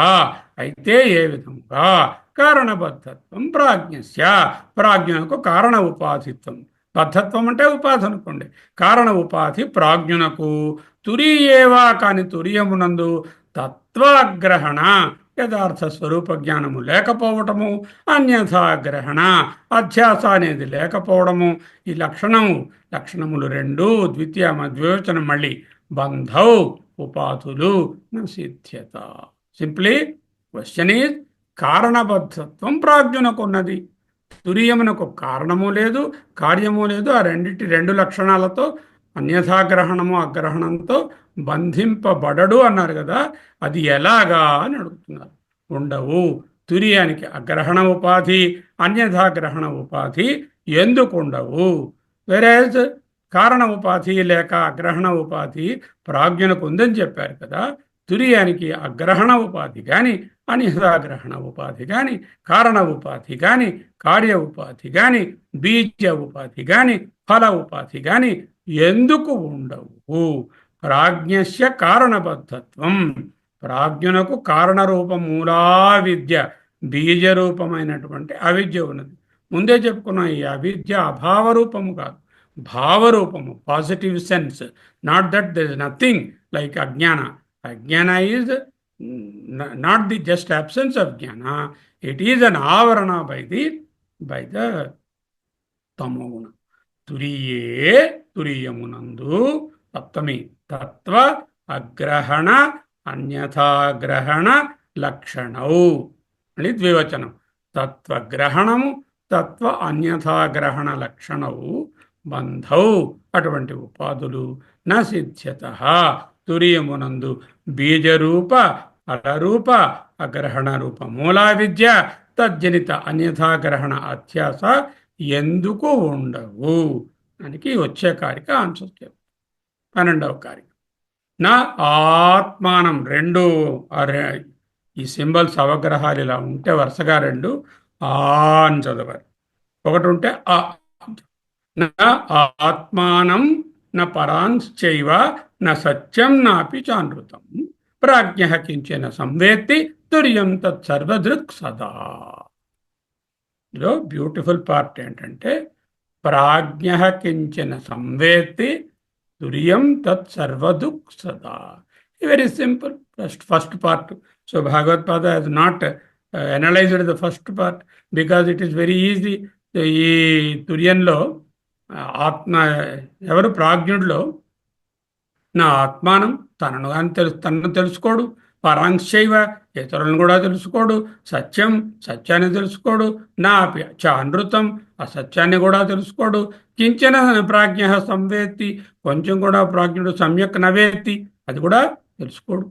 అయితే ఏ విధంగా కారణబద్ధత్వం ప్రాజ్ఞస్య ప్రాజ్ఞునకు కారణ ఉపాధిత్వం బద్ధత్వం అంటే ఉపాధి అనుకోండి కారణ ఉపాధి ప్రాజ్ఞునకు తురీయేవా కాని తురియమునందు తత్వగ్రహణ యథార్థ స్వరూప జ్ఞానము లేకపోవటము అన్యథాగ్రహణ అధ్యాస అనేది లేకపోవడము ఈ లక్షణములు రెండు ద్వితీయ ద్వివచనం మళ్ళీ బంధౌ ఉపాధులు సిద్ధ్యత సింప్లీ క్వశ్చన్ ఈజ్ కారణబద్ధత్వం ప్రాజ్ఞునకున్నది తురియమునకు కారణము లేదు కార్యము లేదు ఆ రెండు లక్షణాలతో అన్యథాగ్రహణము అగ్రహణంతో బంధింపబడడు అన్నారు కదా అది ఎలాగా అని అడుగుతున్నారు ఉండవు తుర్యానికి అగ్రహణ ఉపాధి అన్యథాగ్రహణ ఉపాధి ఎందుకు ఉండవు వెరేజ్ కారణ ఉపాధి లేక అగ్రహణ ఉపాధి ప్రాజ్ఞునకు ఉందని చెప్పారు కదా తుర్యానికి అగ్రహణ ఉపాధి కానీ అన్యథాగ్రహణ ఉపాధి కానీ కారణ ఉపాధి కానీ కార్య ఉపాధి కానీ బీజ ఉపాధి కానీ ఫల ఉపాధి కానీ ఎందుకు ఉండవు ప్రాజ్ఞస్య కారణబద్ధత్వం ప్రాజ్ఞునకు కారణరూపమూలా విద్య బీజరూపమైనటువంటి అవిద్య ఉన్నది ముందే చెప్పుకున్నాం ఈ అవిద్య అభావ రూపము కాదు భావరూపము positive sense not that there is nothing like ajnana is not the just absence of jnana it is an avarana by the తమోగుణ తురియే తురియమునందు సప్తమి తత్వ అగ్రహణ అన్యథాగ్రహణ లక్షణౌ అని ద్వివచనం తత్వగ్రహణము తత్వ అన్యథాగ్రహణ లక్షణవు బంధౌ అటువంటి ఉపాధులు న సిద్ధ్యత తురియమునందు బీజరూప ఫలరూప అగ్రహణ రూప మూలా విద్య తజ్జనిత అన్యథాగ్రహణ అధ్యాస ఎందుకు ఉండవు దానికి వచ్చే కారిక ఆన్సర్ చెప్పు 12వ కారిక నా ఆత్మానం రెండు ఈ సింబల్స్ అవగ్రహాలు ఇలా ఉంటే వరుసగా రెండు అని చదవాలి ఒకటి ఉంటే నా ఆత్మానం నా పరాంశ్చైవ నా సత్యం నాపి చానృతం ప్రాజ్ఞ కించిన సంవేత్తి తుర్యం తత్సర్వదృక్ సదా ఇందులో బ్యూటిఫుల్ పార్ట్ ఏంటంటే ప్రాజ్ఞ కించిన సంవేత్తి తుర్యం తత్సర్వదృక్ సదా very simple first part so Bhagavatpada has not analysed the first part because it is very easy ఈ తుర్యంలో ఆత్మ ఎవరు ప్రాజ్ఞుడిలో నా ఆత్మానం తనను తెలుసుకోడు పరాంశైవ ఇతరులను కూడా తెలుసుకోడు సత్యాన్ని తెలుసుకోడు నా అనృతం ఆ సత్యాన్ని కూడా తెలుసుకోడు కించన ప్రాజ్ఞ సంవేత్తి కొంచెం కూడా ప్రాజ్ఞుడు సమ్యక్ నవేత్తి అది కూడా తెలుసుకోడు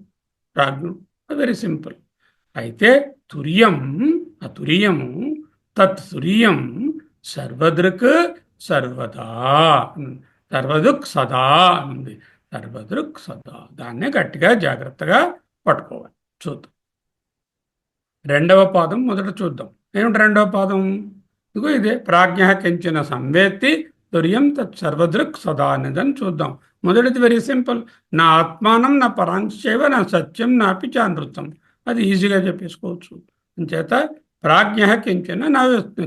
ప్రాజ్ఞుడు వెరీ సింపుల్ అయితే తుర్యము తత్తుర్యం సర్వదృక్ సర్వదా సర్వదృక్ సదా ఉంది సర్వదృక్ సదా దాన్నే గట్టిగా జాగ్రత్తగా పట్టుకోవాలి చూద్దాం రెండవ పాదం మొదట చూద్దాం ఏమిటి రెండవ పాదం ఇదిగో ఇదే ప్రాజ్ఞ కించిన సంవేత్తి తుర్యం తత్ సర్వదృక్ సదా అనేదని చూద్దాం మొదటిది వెరీ సింపుల్ నా ఆత్మానం నా పరాంశైవ నా సత్యం నాపి చానృతం అది ఈజీగా చెప్పేసుకోవచ్చు అంచేత ప్రాజ్ఞ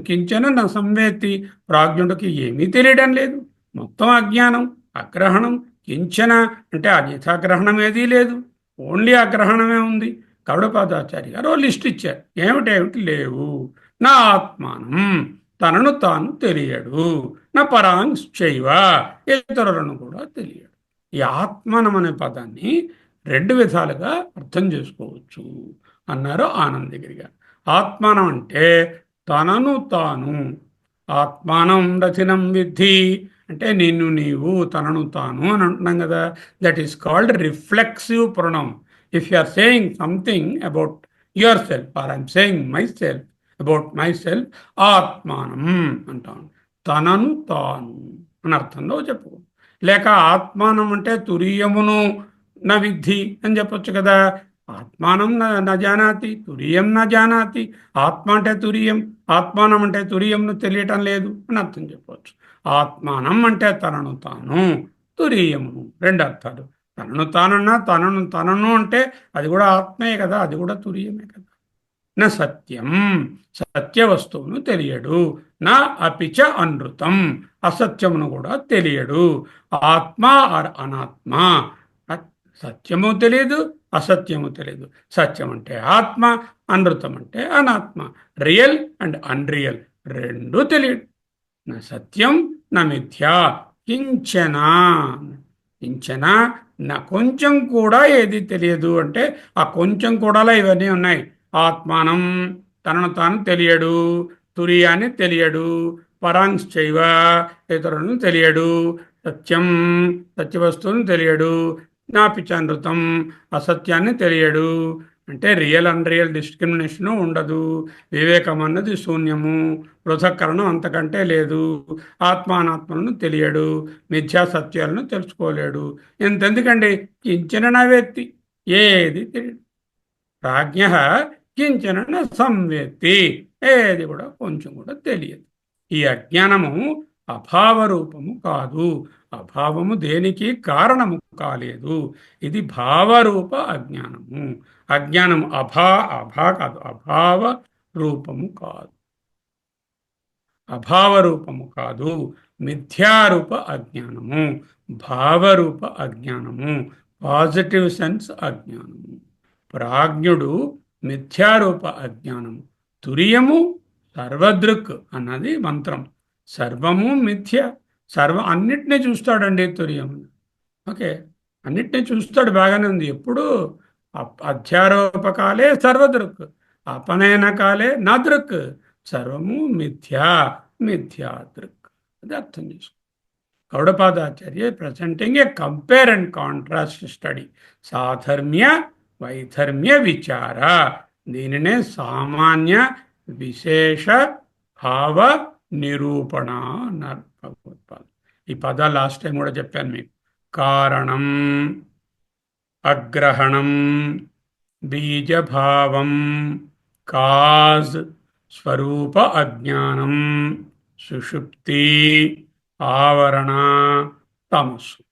కించన నా సంవేత్తి ప్రాజ్ఞుడికి ఏమీ తెలియడం లేదు మొత్తం అజ్ఞానం అగ్రహణం కించన అంటే అన్యథాగ్రహణం ఏదీ లేదు ఓన్లీ అగ్రహణమే ఉంది గౌడపాదాచార్య గారు లిస్ట్ ఇచ్చారు ఏమిటేమిటి లేవు నా ఆత్మానం తనను తాను తెలియడు నా పరాంశ్చైవ ఇతరులను కూడా తెలియడు ఈ ఆత్మానం అనే పదాన్ని రెండు విధాలుగా అర్థం చేసుకోవచ్చు అన్నారు ఆనందగిరి గారు ఆత్మానం అంటే తనను తాను ఆత్మానం రథినం విద్ధి అంటే నిన్ను నీవు తనను తాను అని అంటున్నాం కదా that is called reflexive pronoun if you are saying something about yourself or I'm saying myself about myself ఆత్మానం అంటాను తనను తాను అని అర్థంలో చెప్పుకో లేక ఆత్మానం అంటే తురియమును నా విద్ధి అని చెప్పొచ్చు కదా ఆత్మానం నా జానాతి తురియం నా జానాతి ఆత్మ అంటే తురియం ఆత్మానం అంటే తురియంను తెలియటం లేదు అని అర్థం చెప్పవచ్చు ఆత్మానం అంటే తనను తాను తురియమును రెండు అర్థాలు తనను తానన్నా తనను అంటే అది కూడా ఆత్మే కదా, అది కూడా తురియమే కదా. నా సత్యం, సత్య వస్తువును తెలియడు. నా అపిచ అనృతం, అసత్యమును కూడా తెలియడు. ఆత్మ ఆర్ అనాత్మ, అ- సత్యము తెలియదు, అసత్యము తెలియదు. సత్యం అంటే ఆత్మ, అనృతం అంటే అనాత్మ, రియల్ అండ్ అన్రియల్ రెండూ తెలియదు. నా సత్యం నా మిథ్యా కించన, కించన నా కొంచెం కూడా ఏది తెలియదు అంటే ఆ కొంచెం కూడా ఇవన్నీ ఉన్నాయి. ఆత్మానం తనను తాను తెలియడు, తురియాన్ని తెలియడు, పరాంశ్చైవ ఇతరులను తెలియడు, సత్యం సత్యవస్తువును తెలియడు, నాపిచానృతం అసత్యాన్ని తెలియడు. అంటే రియల్ అన్రియల్ డిస్క్రిమినేషను ఉండదు. వివేకం అన్నది శూన్యము, పృథక్కరణం అంతకంటే లేదు. ఆత్మానాత్మలను తెలియడు, మిథ్యా సత్యాలను తెలుసుకోలేడు. ఎంతెందుకండి, కించన నవేత్తి, ఏది తెలియదు. ప్రాజ్ఞ కించన న సంవేత్తి, ఏది కూడా కొంచెం కూడా తెలియదు. ఈ అజ్ఞానము అభావ రూపము కాదు. అభావము దేనికి కారణము కాలేదు. ఇది భావరూప అజ్ఞానము. అజ్ఞానము అభా కాదు, అభావ రూపము కాదు. అభావరూపము కాదు, మిథ్యారూప అజ్ఞానము, భావరూప అజ్ఞానము, పాజిటివ్ సెన్స్ అజ్ఞానము. ప్రాజ్ఞుడు మిథ్యారూప అజ్ఞానము, తురియము సర్వదృక్ అన్నది మంత్రం. సర్వము మిథ్య, అన్నిటినీ చూస్తాడండి తురియము. ఓకే, అన్నిటినీ చూస్తాడు, బాగానే ఉంది. ఎప్పుడు అధ్యారోపకాలే సర్వదృక్, అపనయన కాలే నా దృక్, సర్వము మిథ్యా, మిథ్యాదృక్. అది అర్థం చేసుకో. Gaudapadacharya presenting a compare and contrast study, sadharmya vaidharmya vichara. దీనినే సామాన్య విశేష భావ నిరూపణ అన్నారు భగవత్పాల్. ఈ పదాలు లాస్ట్ టైం కూడా చెప్పాను మీకు. కారణం, అగ్రహణం, బీజభావం, కాజ్, స్వరూప అజ్ఞానం, సుషుప్తి, ఆవరణ, తమస్సు.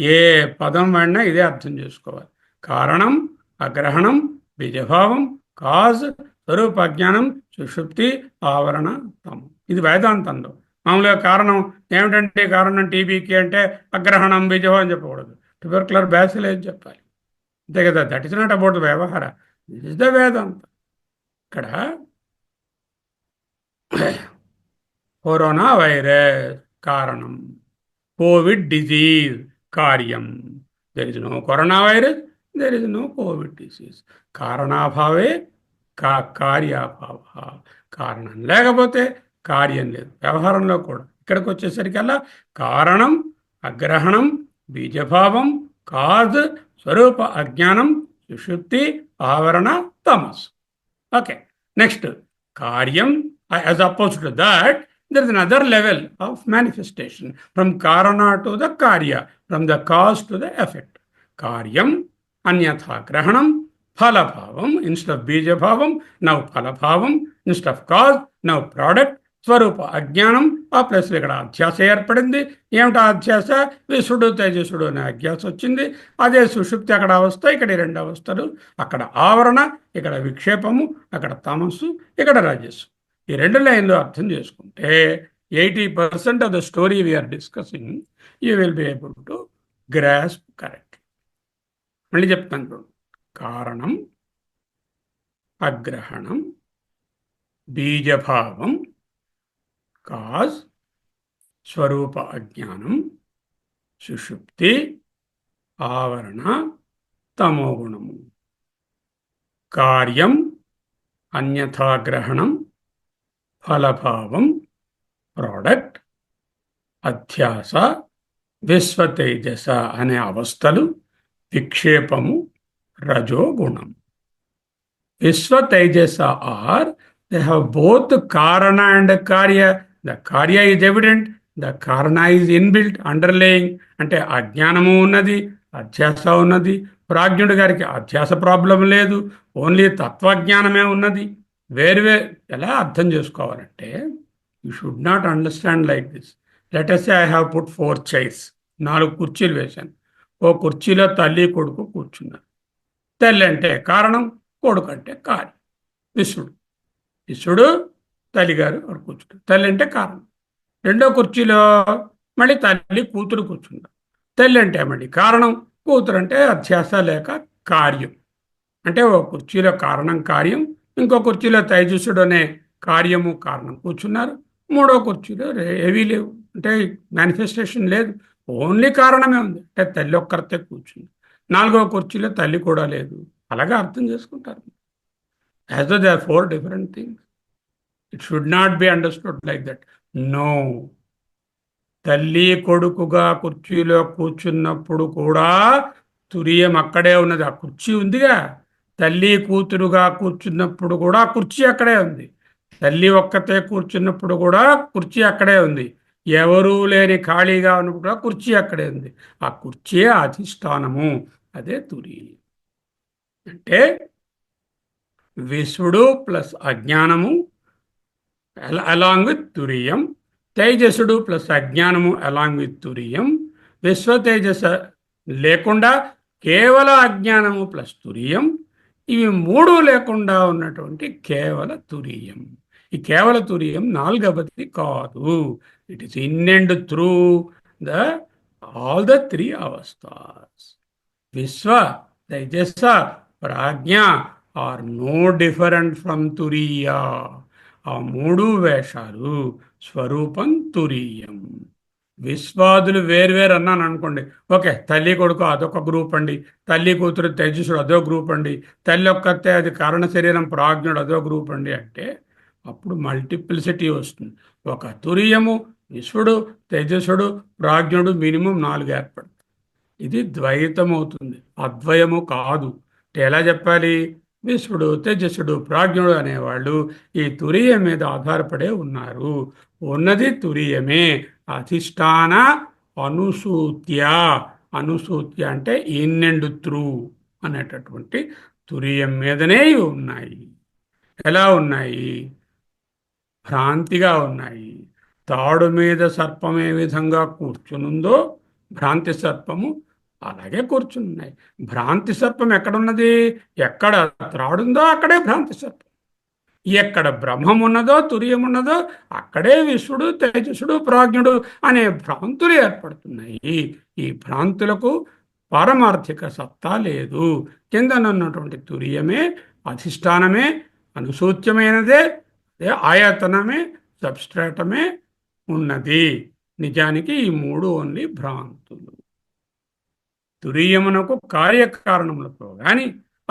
ఏ పదం వాడినా ఇదే అర్థం చేసుకోవాలి. కారణం, అగ్రహణం, బీజభావం, కాజ్, స్వరూప అజ్ఞానం, సుషుప్తి, ఆవరణ, తమం. ఇది వేదాంతంలో. మామూలుగా కారణం ఏమిటంటే, కారణం టీబీకి అంటే అగ్రహణం బీజభావం అని చెప్పకూడదు. ట్యూబర్క్యులర్ బ్యాసిల్ ఏం చెప్పాలి, అంతే కదా. That is not about the vyavahara, this is the Vedanta. ఇక్కడ కరోనా వైరస్ కారణం, కోవిడ్ డిజీజ్ కార్యం. There is no corona virus, there is no Covid disease. కారణాభావే కార్యాభావ. కారణం లేకపోతే కార్యం లేదు. వ్యవహారంలో కూడా ఇక్కడికి వచ్చేసరికల్లా కారణం, అగ్రహణం, బీజభావం, కాజ్, స్వరూప అజ్ఞానం, సుషుప్తి, ఆవరణ, తమస్సు. ఓకే, నెక్స్ట్ కార్యం. As opposed to that, there is another level of manifestation, from karana to the karya, from the cause to the effect. Karyam anyatha grahanam, phalabhavam instead of bijabhavam, now phalabhavam instead of cause, now product. స్వరూప అజ్ఞానం, ఆ ప్లేస్లో ఇక్కడ అధ్యాస ఏర్పడింది. ఏమిటా అధ్యాస? విశుడు తేజస్సుడు అనే అధ్యాస వచ్చింది. అదే సుషుప్తి అక్కడ అవస్థ, ఇక్కడ రెండు అవస్థలు. అక్కడ ఆవరణ, ఇక్కడ విక్షేపము, అక్కడ తమస్సు, ఇక్కడ రజస్సు. ఈ రెండు లైన్లు అర్థం చేసుకుంటే 80% of the story we are discussing you will be able to grasp correct. మళ్ళీ చెప్తాను. కారణం, అగ్రహణం, బీజభావం, కాజ్, స్వరూప అజ్ఞానం, సుషుప్తి, ఆవరణ, తమోగుణము. కార్యం అన్యథాగ్రహణం, ఫలభావం, ప్రోడక్ట్, అధ్యాస, విశ్వతేజస అనే అవస్థలు, విక్షేపము, రజోగుణం. విశ్వతేజస are they have both karana and karya. The karya is evident, the karana is inbuilt, underlying. అంటే అజ్ఞానము ఉన్నది, అధ్యాస ఉన్నది. ప్రాజ్ఞుడి గారికి అధ్యాస ప్రాబ్లం లేదు, ఓన్లీ తత్వజ్ఞానమే ఉన్నది. వేరువే ఎలా అర్థం చేసుకోవాలంటే, you should not understand like this. Let us say I have put 4 chairs, 4 కుర్చీలు వేశాను. ఓ కుర్చీలో తల్లి కొడుకు కూర్చున్నారు. తల్లి అంటే కారణం, కొడుకు అంటే కార్యం. విశ్వడు విశ్వడు తల్లిగారు అక్కడ కూర్చుంటారు. తల్లి అంటే కారణం. రెండో కుర్చీలో మళ్ళీ తల్లి కూతురు కూర్చున్నారు. తల్లి అంటే మళ్ళీ కారణం, కూతురు అంటే అధ్యాస లేక కార్యం. అంటే ఓ కుర్చీలో కారణం కార్యం, ఇంకో కుర్చీలో తైజసుడు అనే కార్యము కారణం కూర్చున్నారు. మూడో కుర్చీలో ఏవీ లేవు, అంటే మేనిఫెస్టేషన్ లేదు, ఓన్లీ కారణమే ఉంది, అంటే తల్లి ఒక్కరితే కూర్చుంది. నాలుగో కుర్చీలో తల్లి కూడా లేదు. అలాగే అర్థం చేసుకుంటారు. As they are four different things. It should not be understood like that. No. తల్లి కొడుకుగా కుర్చీలో కూర్చున్నప్పుడు కూడా తురియం అక్కడే ఉన్నది. ఆ కుర్చీ ఉందిగా. తల్లి కూతురుగా కూర్చున్నప్పుడు కూడా కుర్చీ అక్కడే ఉంది. తల్లి ఒక్కతే కూర్చున్నప్పుడు కూడా కుర్చీ అక్కడే ఉంది. ఎవరూ లేని ఖాళీగా ఉన్నప్పుడు కూడా కుర్చీ అక్కడే ఉంది. ఆ కుర్చీ అధిష్టానము, అదే తురియం. అంటే విశ్వడు ప్లస్ అజ్ఞానము అలాంగ్ విత్ తురియం, తేజసుడు ప్లస్ అజ్ఞానము అలాంగ్ విత్ తురియం, విశ్వ తేజస లేకుండా కేవల అజ్ఞానము ప్లస్ తురియం, ఇవి మూడు లేకుండా ఉన్నటువంటి కేవల తురియం. ఈ కేవల తురియం నాలుగవది కాదు. It is in and through the all the three avasthas. Vishva, taijasa, prajna are no different from turiya. ఆ మూడు వేషాలు స్వరూపం తురీయం. విశ్వాదులు వేర్వేరు అన్నాను అనుకోండి, ఓకే, తల్లి కొడుకు అదొక గ్రూప్ అండి, తల్లి కూతురు తేజస్సుడు అదో గ్రూప్ అండి, తల్లి ఒక్కతే అది కారణ శరీరం ప్రాజ్ఞుడు అదో గ్రూప్ అండి అంటే అప్పుడు మల్టిప్లిసిటీ వస్తుంది. ఒక తురియము, విశ్వడు, తేజస్సుడు, ప్రాజ్ఞుడు మినిమం 4 ఏర్పడుతుంది. ఇది ద్వైతం అవుతుంది, అద్వయము కాదు. ఎలా చెప్పాలి? విశ్వడు, తేజస్సుడు, ప్రాజ్ఞుడు అనేవాళ్ళు ఈ తురియం మీద ఆధారపడే ఉన్నారు. ఉన్నది తురియమే. అధిష్టాన అనుసూత్య. అనుసూత్య అంటే ఇన్ అండ్ త్రూ అనేటటువంటి తురియం మీదనే ఉన్నాయి. ఎలా ఉన్నాయి? భ్రాంతిగా ఉన్నాయి. తాడు మీద సర్పం ఏ విధంగా కూర్చునుందో భ్రాంతి సర్పము అలాగే కూర్చున్నాయి. భ్రాంతి సర్పం ఎక్కడున్నది? ఎక్కడ త్రాడుందో అక్కడే భ్రాంతి సర్పం. ఎక్కడ బ్రహ్మం ఉన్నదో, తురియం ఉన్నదో అక్కడే విశ్వడు, తేజస్సుడు, ప్రాజ్ఞుడు అనే భ్రాంతులు ఏర్పడుతున్నాయి. ఈ భ్రాంతులకు పారమార్థిక సత్తా లేదు. కిందనున్నటువంటి తురియమే, అధిష్టానమే, అనుసూత్యమైనదే, ఆయతనమే, సబ్స్ట్రాటమే ఉన్నది. నిజానికి ఈ మూడు ఓన్లీ భ్రాంతులు. తురీయమునకు కార్యకారణములతో కానీ,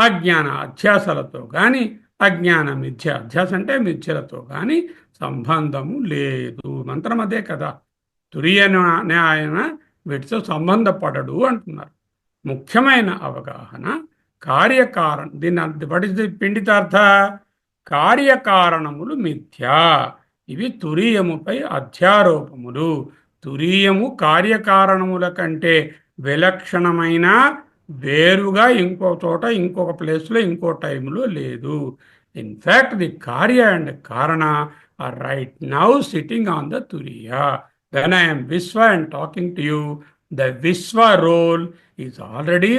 అజ్ఞాన అధ్యాసలతో కానీ, అజ్ఞాన మిథ్య అధ్యాస అంటే మిథ్యలతో కానీ సంబంధము లేదు. మంత్రం అదే కదా. తురియనే ఆయన వీటితో సంబంధపడడు అంటున్నారు. ముఖ్యమైన అవగాహన కార్యకారణ. దీన్ని వాట్ ఇస్ ది పిండితార్థ? కార్యకారణములు మిథ్యా. ఇవి తురీయముపై అధ్యారోపములు. తురీయము కార్యకారణముల కంటే విలక్షణమైన, వేరుగా ఇంకో చోట, ఇంకొక ప్లేస్లో, ఇంకో టైంలో లేదు. In fact the karya and karana are right now sitting on the turiya. When I am Visva and talking to you, the Visva role is already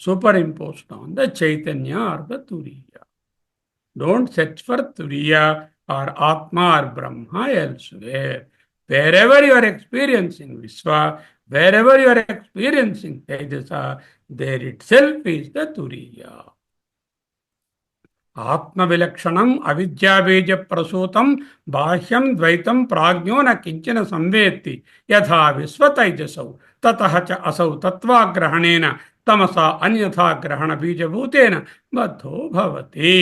superimposed on the Chaitanya or the Turiya. Don't search for Turiya or Atma or Brahma elsewhere. Wherever you are experiencing Visva, wherever you are experiencing Tejasa, there itself is the Turiya. ఆత్మ విలక్షణం అవిద్యాబీజ ప్రసూతం బాహ్యం ద్వైతం ప్రాజ్ఞో న కించిన సంవేత్తి యథా విశ్వతైజసౌ తతః చ అసౌ తత్వాగ్రహణేన తమసా అన్యథా గ్రహణ బీజభూతేన బద్ధో భవతి.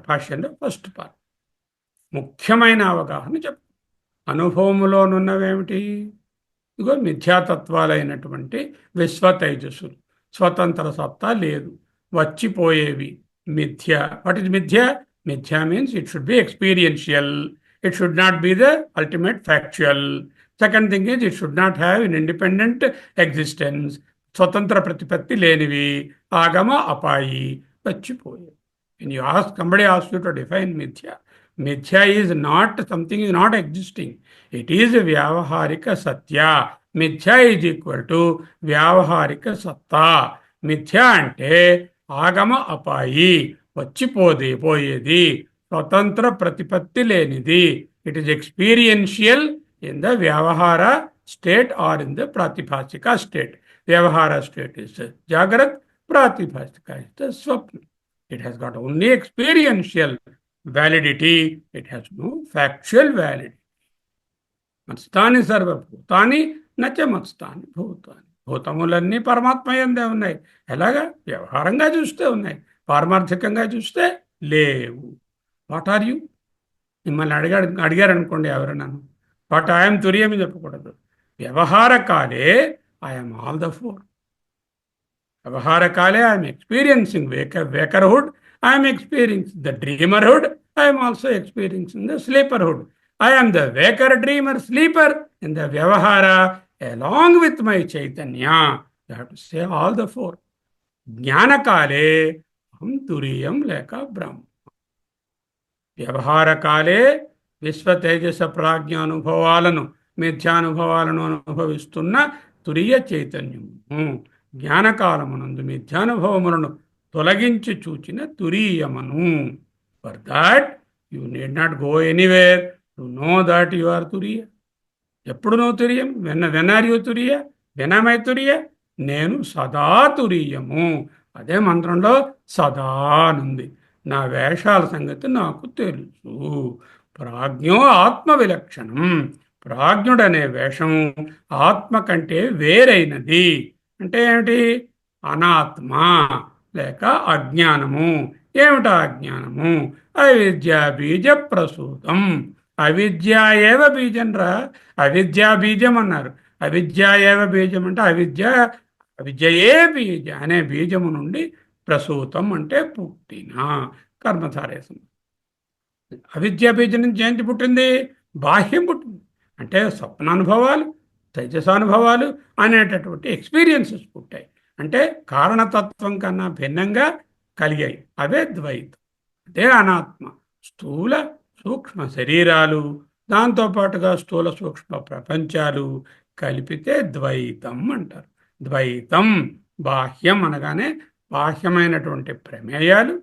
భాష్యంలో first part ముఖ్యమైన అవగాహన చెప్పు. అనుభవములోనున్నవేమిటి? ఇగో మిథ్యాతత్వాలైనటువంటి విశ్వతైజస్సులు. స్వతంత్ర సత్తా లేదు, వచ్చిపోయేవి మిథ్య. వాట్ ఇస్ మిథ్య? మిథ్య means it should be experiential. It should not be the ultimate factual. Second thing is it should not have in independent existence. స్వతంత్ర ప్రతిపత్తి లేనివి, ఆగమ అపాయి, వచ్చిపోయేవి. When you ask, somebody asks you to define mithya, mithya is not something is not existing. It is a vyavaharika satya. మిథ్య is equal to వ్యావహారిక సత్తా. మిథ్య అంటే ఆగమ అపాయి, పోయేది, స్వతంత్ర ప్రతిపత్తి లేనిది. It is experiential in the vyavahara state or in the pratibhasika state. Vyavahara state is jagrat, pratibhasika is the svapna. It has got only experiential validity. It has no factual validity. మత్స్థాని సర్వభూతాని నచ మత్స్థాని భూతాని. భూతములన్నీ పరమాత్మ యందే ఉన్నాయి. ఎలాగా? వ్యవహారంగా చూస్తే ఉన్నాయి, పారమార్థికంగా చూస్తే లేవు. What are you? మిమ్మల్ని అడిగారు అనుకోండి ఎవరన్నాను, వాట్ ఐఎమ్ తుర్యమి చెప్పకూడదు. వ్యవహార కాలే ఐఎమ్ ఆల్ ద ఫోర్. వ్యవహార కాలే I'm experiencing wakerhood, I'm experiencing the dreamerhood, I'm also experiencing the sleeperhood. I am the waker, dreamer, sleeper in the Vyavahara along with my Chaitanya. You have to say all the four. Jnana kale hum turiyam leka Brahma. Vyavahara kale విశ్వ తేజస ప్రాజ్ఞానుభవాలను, మిథ్యానుభవాలను అనుభవిస్తున్న తురియ చైతన్యము. జ్ఞానకాలమునందు మిథ్యానుభవములను తొలగించి చూచిన తురీయమను. For that you need not go anywhere to know that you are turiya. ఎప్పుడు నువ్వు తురియం? When are you turiya? When am I turiya? నేను సదా తురీయము. అదే మంత్రంలో సదా అనుంది. నా వేషాల సంగతి నాకు తెలుసు. ప్రాజ్ఞో ఆత్మ విలక్షణం. ప్రాజ్ఞుడనే వేషము ఆత్మ కంటే వేరైనది. అంటే ఏమిటి? అనాత్మ లేక అజ్ఞానము. ఏమిటా అజ్ఞానము? అవిద్యా బీజ ప్రసూతం. అవిద్య ఏవ బీజం రా. అవిద్యా బీజం అన్నారు. అవిద్య ఏవ బీజం అంటే అవిద్యయే బీజ అనే బీజము నుండి ప్రసూతం అంటే పుట్టిన కర్మధారేసం. అవిద్యా బీజం నుంచి ఏంటి పుట్టింది? బాహ్యం పుట్టింది. అంటే స్వప్నానుభవాలు, తేజసానుభవాలు అనేటటువంటి ఎక్స్పీరియన్సెస్ పుట్టాయి. అంటే కారణతత్వం కన్నా భిన్నంగా కలిగాయి. అవే ద్వైతం, అదే అనాత్మ. స్థూల సూక్ష్మ శరీరాలు, దాంతోపాటుగా స్థూల సూక్ష్మ ప్రపంచాలు కలిపితే ద్వైతం అంటారు. ద్వైతం బాహ్యం అనగానే బాహ్యమైనటువంటి ప్రమేయాలు,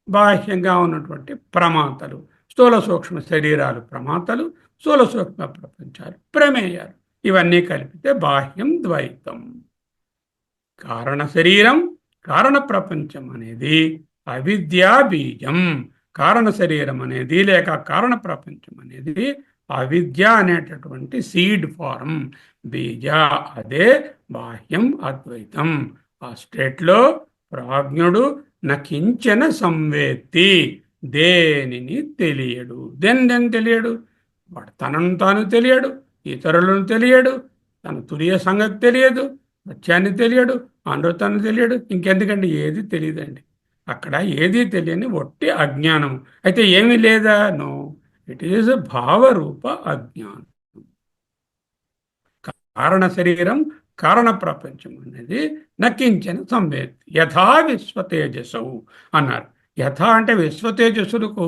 బాహ్యంగా ఉన్నటువంటి ప్రమాతలు. స్థూల సూక్ష్మ శరీరాలు ప్రమాతలు, స్థూల సూక్ష్మ ప్రపంచాలు ప్రమేయాలు. ఇవన్నీ కలిపితే బాహ్యం ద్వైతం. కారణ శరీరం, కారణ ప్రపంచం అనేది అవిద్యా బీజం. కారణ శరీరం అనేది లేక కారణ ప్రపంచం అనేది అవిద్య అనేటటువంటి సీడ్ ఫారం, బీజ. అదే బాహ్యం అద్వైతం. ఆ స్టేట్లో ప్రాజ్ఞుడు నకించన సంవేత్తి, దేనిని తెలియడు. దేని తెలియడు? వాడు తనను తాను తెలియడు, ఇతరులను తెలియడు, తన తురియ సంగతి తెలియదు, సత్యాన్ని తెలియడు, అనృతాన్ని తెలియడు. ఇంకెందుకండి? ఏది తెలియదండి. అక్కడ ఏదీ తెలియని ఒట్టి అజ్ఞానం. అయితే ఏమీ లేదా? నో, ఇట్ ఈజ్ భావరూప అజ్ఞానం. కారణ శరీరం, కారణ ప్రపంచం అనేది నకించిన సంవేత్తి. యథా విశ్వతేజస్సు అన్నారు. యథా అంటే విశ్వతేజస్సులకు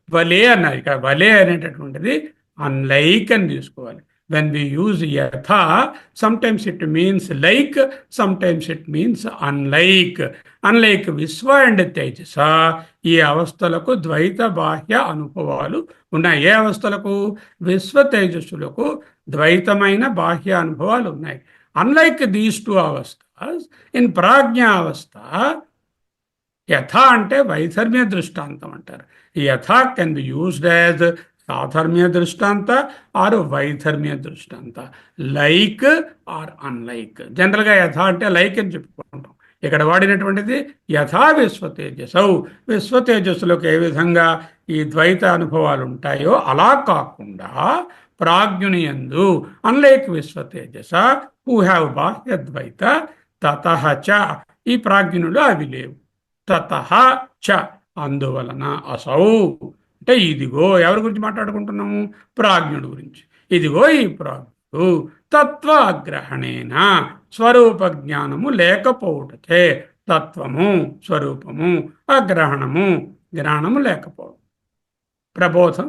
వలే అన్నారు. ఇక్కడ వలే అనేటటువంటిది అన్లైక్ అని తీసుకోవాలి. When we use yatha, sometimes it means like, sometimes it means unlike. Unlike Vishwa and Tejasa, ఈ అవస్థలకు ద్వైత బాహ్య అనుభవాలు ఉన్నాయి. ఏ అవస్థలకు? విశ్వ తేజస్సులకు ద్వైతమైన బాహ్య అనుభవాలు ఉన్నాయి. Unlike these two avasthas, in prajna avastha యథ అంటే వైధర్మ్య దృష్టాంతం అంటారు. Yatha can be used as sadharmya drishtanta or vaidharmya drishtanta, like or unlike. జనరల్గా యథ అంటే లైక్ అని చెప్పుకుంటాం. ఇక్కడ వాడినటువంటిది యథా విశ్వతేజసౌ. విశ్వతేజస్సులకు ఏ విధంగా ఈ ద్వైత అనుభవాలు ఉంటాయో అలా కాకుండా ప్రాజ్ఞుని యందు, అన్లైక్ విశ్వతేజస హూ హ్యావ్ బాహ్య ద్వైత, తతః చ ఈ ప్రాజ్ఞులు అవి లేవు. తతః చ అందువలన అసౌ అంటే ఇదిగో ఎవరి గురించి మాట్లాడుకుంటున్నాము? ప్రాజ్ఞుడు గురించి. ఇదిగో ఈ ప్రాజ్ఞుడు తత్వాగ్రహణేన స్వరూప జ్ఞానము లేకపోవటచే, తత్వము స్వరూపము అగ్రహణము గ్రహణము లేకపోవడం, ప్రబోధం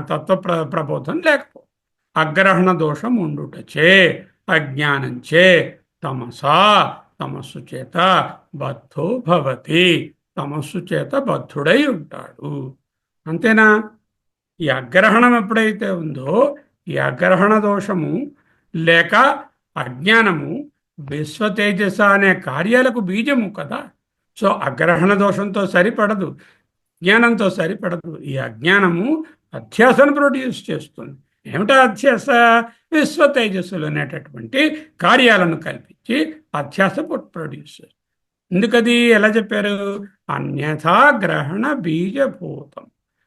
తత్వ ప్రబోధం లేకపోవడం, అగ్రహణ దోషం ఉండుటచే అజ్ఞానంచే తమసా తమస్సు చేత బద్ధో భవతి తమస్సు చేత బద్ధుడై ఉంటాడు. అంతేనా? ఈ అగ్రహణం ఎప్పుడైతే ఉందో ఈ అగ్రహణ దోషము లేక అజ్ఞానము విశ్వతేజస అనే కార్యాలకు బీజము కదా. సో అగ్రహణ దోషంతో సరిపడదు, జ్ఞానంతో సరిపడదు. ఈ అజ్ఞానము అధ్యాసను ప్రొడ్యూస్ చేస్తుంది. ఏమిటా అధ్యాస? విశ్వ తేజస్సులు అనేటటువంటి కార్యాలను కల్పించి అధ్యాస ప్రొడ్యూస్ చేస్తుంది. ఎందుకది ఎలా చెప్పారు? అన్యథా గ్రహణ బీజభూతం.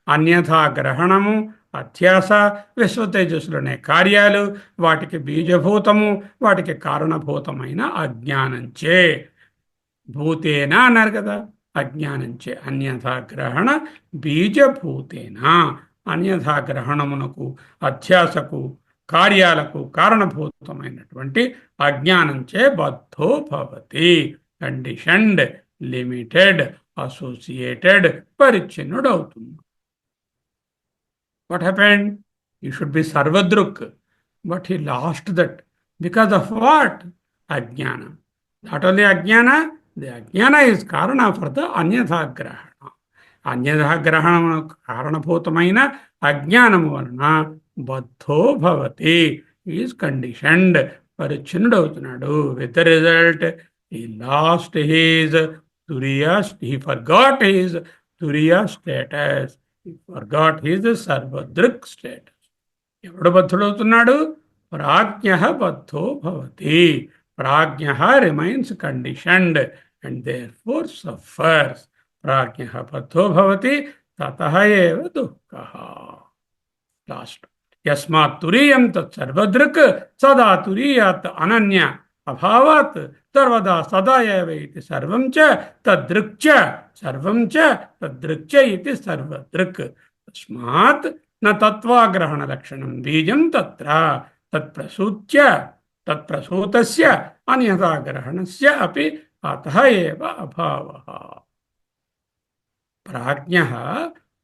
అన్యథా గ్రహణము, అధ్యాస, విశ్వ తేజస్సులు అనే కార్యాలు వాటికి బీజభూతము, వాటికి కారణభూతమైన అజ్ఞానంచే. భూతేనా అన్నారు కదా, అజ్ఞానంచే. అన్యథా గ్రహణ బీజభూతేనా, అన్యథా గ్రహణమునకు, అధ్యాసకు, కార్యాలకు కారణభూతమైనటువంటి అజ్ఞానంచే బద్ధో భవతి. కండిషన్డ్, లిమిటెడ్, అసోసియేటెడ్, పరిచ్ఛిన్నుడు అవుతుంది. What happened? He should be Sarvadruk, but he lost that. Because of what? Ajnana. Not only Ajnana, the Ajnana is Karana for the Anyatha Grahana. Anyatha Grahana Karanabhutamaina Ajnanamu Varna Baddho Bhavati. He is conditioned. Parichinadautunadu. With the result, he lost his Turiya, he forgot his Turiya status. He forgot his Sarvadruk status. ఎవడు బద్ధుడవుతున్నాడు? ప్రాజ్ఞ బద్ధో భవతి. Prajna remains conditioned and therefore suffers. ప్రాజ్ఞ బద్ధో భవతి తతః ఏవ దుఃఖః. Last. యస్మాత్ తురీయం తత్ సర్వదృక్ సదా తురీయాత్ అనన్య అభావాత్ సర్వదా సదా ఏవ ఇతి సర్వం చ తదృక్ చ సర్వం చ తదృక్ చ ఇతి సర్వదృక్. తస్మాత్ న తత్వాగ్రహణ లక్షణం బీజం తత్ర తత్ప్రసూత్య తత్ప్రసూతస్య అన్యథాగ్రహణస్య అపి అతః ఏవ అభావః. ప్రాజ్ఞః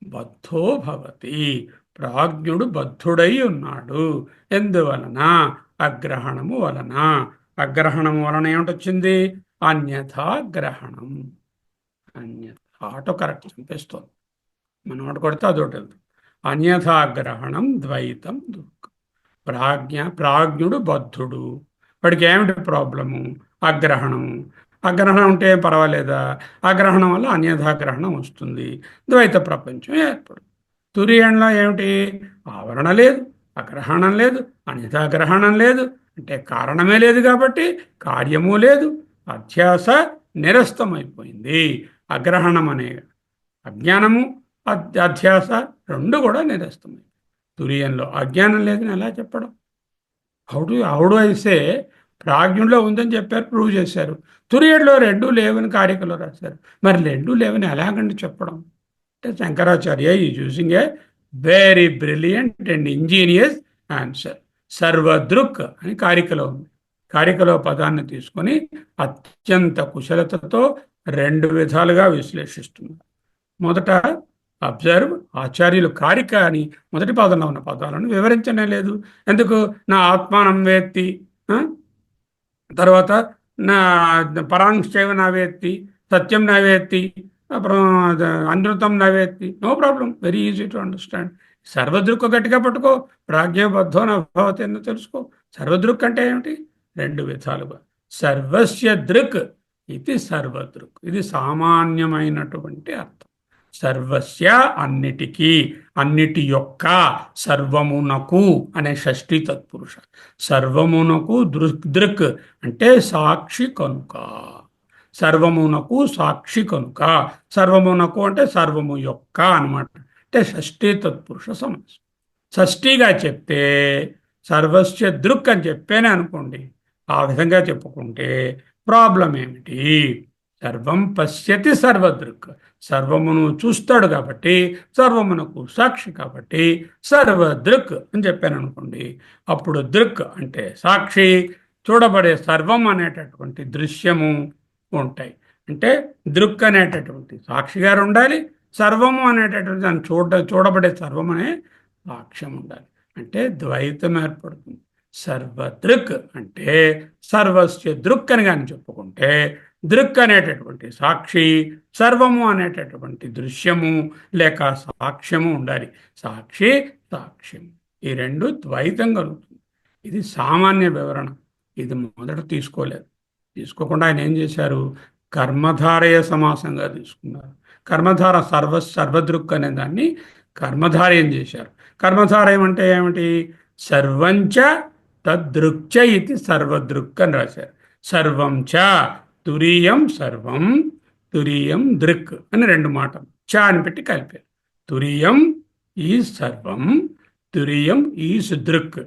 బద్ధో భవతి. ప్రాజ్ఞుడు బద్ధుడై ఉన్నాడు. ఎందువలన? అగ్రహణము వలన. అగ్రహణము వలన ఏమిటొచ్చింది? అన్యథాగ్రహణం. Auto correct చంపేస్తోంది. మనం ఒకటి కొడితే అదొకటి వెళ్తుంది. అన్యథాగ్రహణం ద్వైతం దుఃఖం. ప్రాజ్ఞుడు బద్ధుడు. వాడికి ఏమిటి ప్రాబ్లము? అగ్రహణము. అగ్రహణం ఉంటే పర్వాలేదా? అగ్రహణం వల్ల అన్యథాగ్రహణం వస్తుంది, ద్వైత ప్రపంచం ఏర్పడు. తురీయంలో ఏమిటి? ఆవరణ లేదు, అగ్రహణం లేదు, అన్యథాగ్రహణం లేదు. అంటే కారణమే లేదు కాబట్టి కార్యము లేదు. అధ్యాస నిరస్తమైపోయింది. అగ్రహణం అనే అజ్ఞానము, అధ్యాస రెండు కూడా నిరస్తమైంది. తురీయంలో అజ్ఞానం లేదని ఎలా చెప్పడం? హౌడు అయితే ప్రాజ్ఞుల్లో ఉందని చెప్పారు, ప్రూవ్ చేశారు. తురీయంలో రెండూ లేవని కారికలో రాశారు. మరి రెండూ లేవని ఎలాగండి చెప్పడం? అంటే Shankaracharya is using a very brilliant and ingenious answer. సర్వదృక్ అని కారికలో ఉంది. కారికలో పదాన్ని తీసుకొని అత్యంత కుశలతతో రెండు విధాలుగా విశ్లేషిస్తున్నారు. మొదట అబ్జర్వ్. ఆచార్యులు కారిక అని మొదటి పాదంలో ఉన్న పదాలను వివరించనే లేదు. ఎందుకు? నా ఆత్మానం వేత్తి, తర్వాత నా పరాంశైవ నా వేత్తి, సత్యం నా వేత్తి, అప్పుడు అనృతం నా వేత్తి. No problem, very easy to understand. సర్వదృక్ గట్టిగా పట్టుకో. ప్రాజ్ఞబద్ధో నభవతి అని తెలుసుకో. సర్వదృక్ అంటే ఏమిటి? రెండు విధాలుగా. సర్వస్య దృక్ ఇది సర్వదృక్. ఇది సామాన్యమైనటువంటి అర్థం. సర్వస్య అన్నిటికీ, అన్నిటి యొక్క, సర్వమునకు అనే షష్ఠీ తత్పురుష. సర్వమునకు దృక్ అంటే సాక్షి కనుక. సర్వమునకు సాక్షి కనుక. సర్వమునకు అంటే సర్వము యొక్క అన్నమాట. అంటే షష్ఠీ తత్పురుష సమాసం. షష్ఠీగా చెప్తే సర్వస్య దృక్ అని చెప్పేనే అనుకోండి. ఆ విధంగా చెప్పుకుంటే ప్రాబ్లం ఏమిటి? సర్వం పశ్యతి సర్వదృక్. సర్వమును చూస్తాడు కాబట్టి, సర్వమునకు సాక్షి కాబట్టి సర్వదృక్ అని చెప్పాను అనుకోండి. అప్పుడు దృక్ అంటే సాక్షి, చూడబడే సర్వం అనేటటువంటి దృశ్యము ఉంటాయి. అంటే దృక్ అనేటటువంటి సాక్షిగారు ఉండాలి, సర్వము అనేటటువంటి దాన్ని చూడబడే సర్వం అనే సాక్ష్యం ఉండాలి. అంటే ద్వైతం ఏర్పడుతుంది. సర్వదృక్ అంటే సర్వస్య దృక్ అని కానీ చెప్పుకుంటే, దృక్ అనేటటువంటి సాక్షి, సర్వము అనేటటువంటి దృశ్యము లేక సాక్ష్యము ఉండాలి. సాక్షి సాక్ష్యం ఈ రెండు ద్వైతం కలుగుతుంది. ఇది సామాన్య వివరణ. ఇది మొదట తీసుకోలేదు. తీసుకోకుండా ఆయన ఏం చేశారు? కర్మధారయ సమాసంగా తీసుకున్నారు. కర్మధార సర్వదృక్ అనే దాన్ని కర్మధారయం చేశారు. కర్మధారయం అంటే ఏమిటి? సర్వంచ తదృక్చ ఇది సర్వదృక్ అని రాశారు. సర్వం చ తురీయం సర్వం, తురీయం దృక్ అని రెండు మాటలు చ అని పెట్టి కలిపారు. తురీయం ఈ సర్వం, తురీయం ఈజ్ దృక్.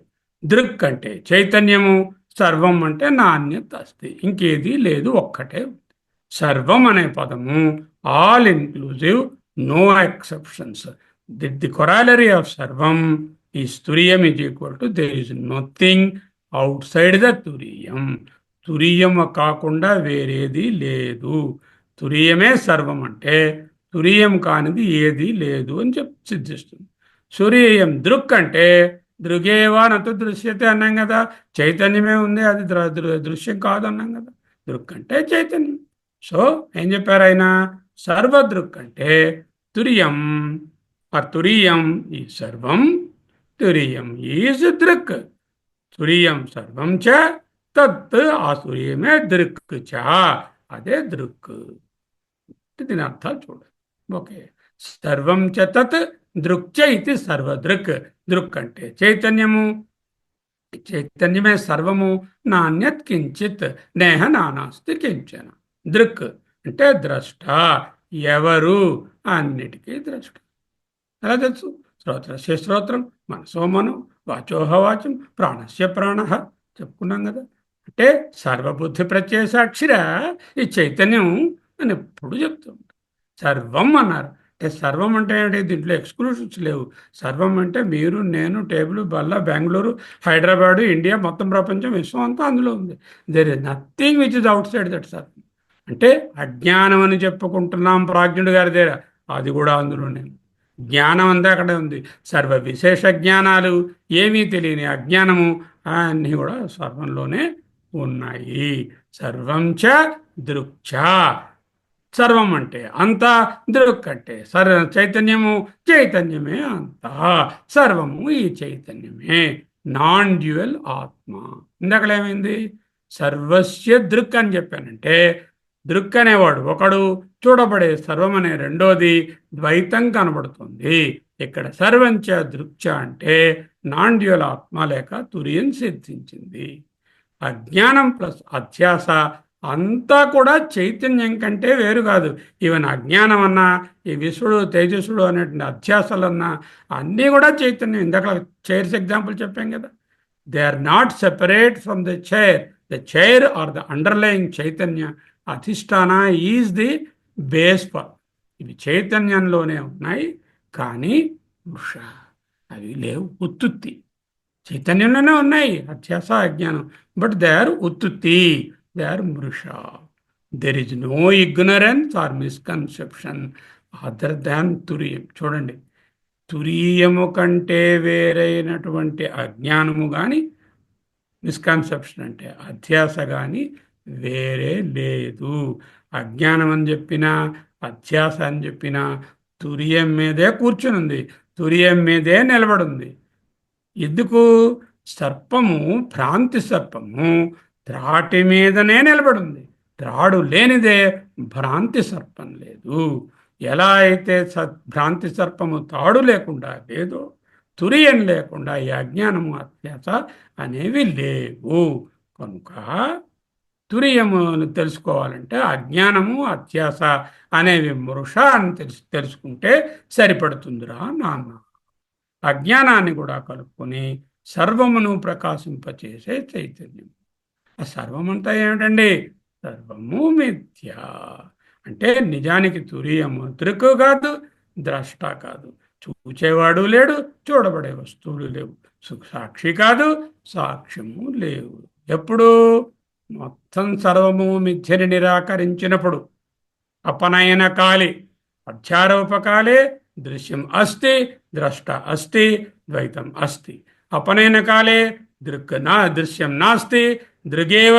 దృక్ అంటే చైతన్యము, సర్వం అంటే నాణ్యత అస్తి, ఇంకేది లేదు, ఒక్కటే. సర్వం అనే పదము all inclusive, no exceptions. The corollary of sarvam is turiyam is equal to there is nothing outside the turiyam. తురియం కాకుండా వేరేది లేదు. తురియమే సర్వం అంటే తురియం కానిది ఏది లేదు అని సిద్ధిస్తుంది. సూర్యం దృక్ అంటే దృగేవా నతు దృశ్యతే అన్నాం కదా. చైతన్యమే ఉంది, అది దృశ్యం కాదు అన్నాం కదా. దృక్ అంటే చైతన్యం. సో ఏం చెప్పారు ఆయన? సర్వదృక్ అంటే తురియం. ఆ తురియం ఈ సర్వం, తురియం ఈజ్ దృక్. తురియం సర్వం చ తత్, ఆ తురియమే దృక్ చ, అదే దృక్. దీని అర్థాలు చూడండి. ఓకే. సర్వం చ తత్ దృక్చ ఇది సర్వదృక్. దృక్ అంటే చైతన్యము, చైతన్యమే సర్వము, నాణ్యత్ కించిత్ నేహ నానాస్తి కించన. దృక్ అంటే ద్రష్ట, ఎవరు, అన్నిటికీ ద్రష్ట. ఎలా తెలుసు? శ్రోత్రస్య శ్రోత్రం, మనసో మనం, వాచోహ వాచం, ప్రాణస్య ప్రాణ చెప్పుకున్నాం కదా. అంటే సర్వబుద్ధి ప్రత్యయ సాక్షిరా ఈ చైతన్యం అని ఎప్పుడు చెప్తూ ఉంటాం. సర్వం అన్నారు. అంటే సర్వం అంటే ఏంటి? దీంట్లో ఎక్స్క్లూషన్స్ లేవు. సర్వం అంటే మీరు, నేను, టేబుల్, బల్ల, బెంగళూరు, హైదరాబాదు, ఇండియా, మొత్తం ప్రపంచం, విశ్వం అంతా అందులో ఉంది. There is nothing which is outside that సర్వం. అంటే అజ్ఞానం అని చెప్పుకుంటున్నాం ప్రాజ్ఞుడు గారి దగ్గర, అది కూడా అందులోనే. జ్ఞానం అంతా అక్కడే ఉంది. సర్వ విశేష జ్ఞానాలు, ఏమీ తెలియని అజ్ఞానము అన్నీ కూడా సర్వంలోనే ఉన్నాయి. సర్వం చ దృక్చ. సర్వం అంటే అంతా, దృక్ అంటే చైతన్యము, చైతన్యమే అంతా, సర్వము ఈ చైతన్యమే. నాన్ డ్యూయల్ ఆత్మ. ఇందాక ఏమైంది? సర్వస్య దృక్ అని చెప్పానంటే దృక్ అనేవాడు ఒకడు, చూడబడే సర్వం అనే రెండోది ద్వైతం కనబడుతుంది. ఇక్కడ సర్వంచ దృక్చ అంటే నాన్ డ్యూయల్ ఆత్మ లేక తురియం సిద్ధించింది. అజ్ఞానం ప్లస్ అధ్యాస అంతా కూడా చైతన్యం కంటే వేరు కాదు. ఈవెన్ అజ్ఞానం అన్నా, ఈ విశ్వడు తేజస్సుడు అనేటువంటి అధ్యాసలన్నా అన్నీ కూడా చైతన్యం. ఇందాక చైర్స్ ఎగ్జాంపుల్ చెప్పాం కదా. They are not separate from the chair. The chair are the underlying చైతన్య. అధిష్టాన ఈజ్ ది బేస్ ఫర్. ఇవి చైతన్యంలోనే ఉన్నాయి, కానీ ఉష అవి లేవు, ఉత్తుత్తి. చైతన్యంలోనే ఉన్నాయి అధ్యాస అజ్ఞానం, but they are uttutti, they are mrisha. There is no ignorance or misconception other than turiyam. చూడండి, తురియము కంటే వేరైనటువంటి అజ్ఞానము కానీ, మిస్కన్సెప్షన్ అంటే అధ్యాస కానీ వేరే లేదు. అజ్ఞానం అని చెప్పినా, అధ్యాస అని చెప్పినా తురియం మీదే కూర్చునుంది, తురియం మీదే నిలబడింది. ఎందుకు? సర్పము, భ్రాంతి సర్పము త్రాటి మీదనే నిలబడింది. త్రాడు లేనిదే భ్రాంతి సర్పం లేదు. ఎలా అయితే భ్రాంతి సర్పము తాడు లేకుండా లేదో, తురియం లేకుండా ఈ అజ్ఞానము, అధ్యాస అనేవి లేవు. కనుక తురియమును తెలుసుకోవాలంటే అజ్ఞానము, అధ్యాస అనేవి మృష అని తెలుసుకుంటే సరిపడుతుందిరా నాన్న. అజ్ఞానాన్ని కూడా కలుపుకొని సర్వమును ప్రకాశింపచేసే చైతన్యం. ఆ సర్వమంతా ఏమిటండి? సర్వము మిథ్య. అంటే నిజానికి తురియము దృక్ కాదు, ద్రష్ట కాదు, చూచేవాడు లేడు, చూడబడే వస్తువులు లేవు, సాక్షి కాదు, సాక్ష్యము లేవు. ఎప్పుడు? మొత్తం సర్వము మిథ్యని నిరాకరించినప్పుడు. అపనయన కాలి అధ్యారోపకాలే దృశ్యం అస్తి, ద్రష్ట అస్తి, ద్వైతం అస్తి. అపనయన కాలే దృక్ నా దృశ్యం నాస్తి దృగేవ,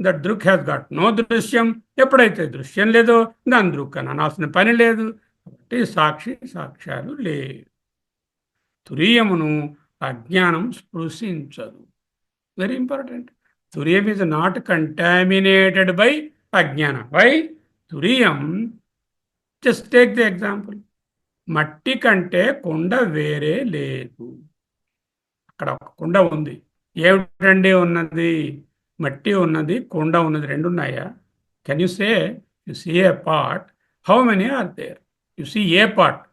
దట్ దృక్ హ్యాస్ గాట్ నో దృశ్యం. ఎప్పుడైతే దృశ్యం లేదో దాని దృక్ అని అనాల్సిన పని లేదు. కాబట్టి సాక్షి సాక్ష్యాలు లేవు. తురీయమును అజ్ఞానం స్పృశించదు. Very important. Turiyam is not contaminated by ajnanam. Why? Turiyam, just take the example, మట్టి కంటే కుండ వేరే లేదు. అక్కడ ఒక కుండ ఉంది. ఏమిటండి ఉన్నది? మట్టి ఉన్నది, కుండ ఉన్నది, రెండు ఉన్నాయా? Can you say you see a part, how many are there? You see a part,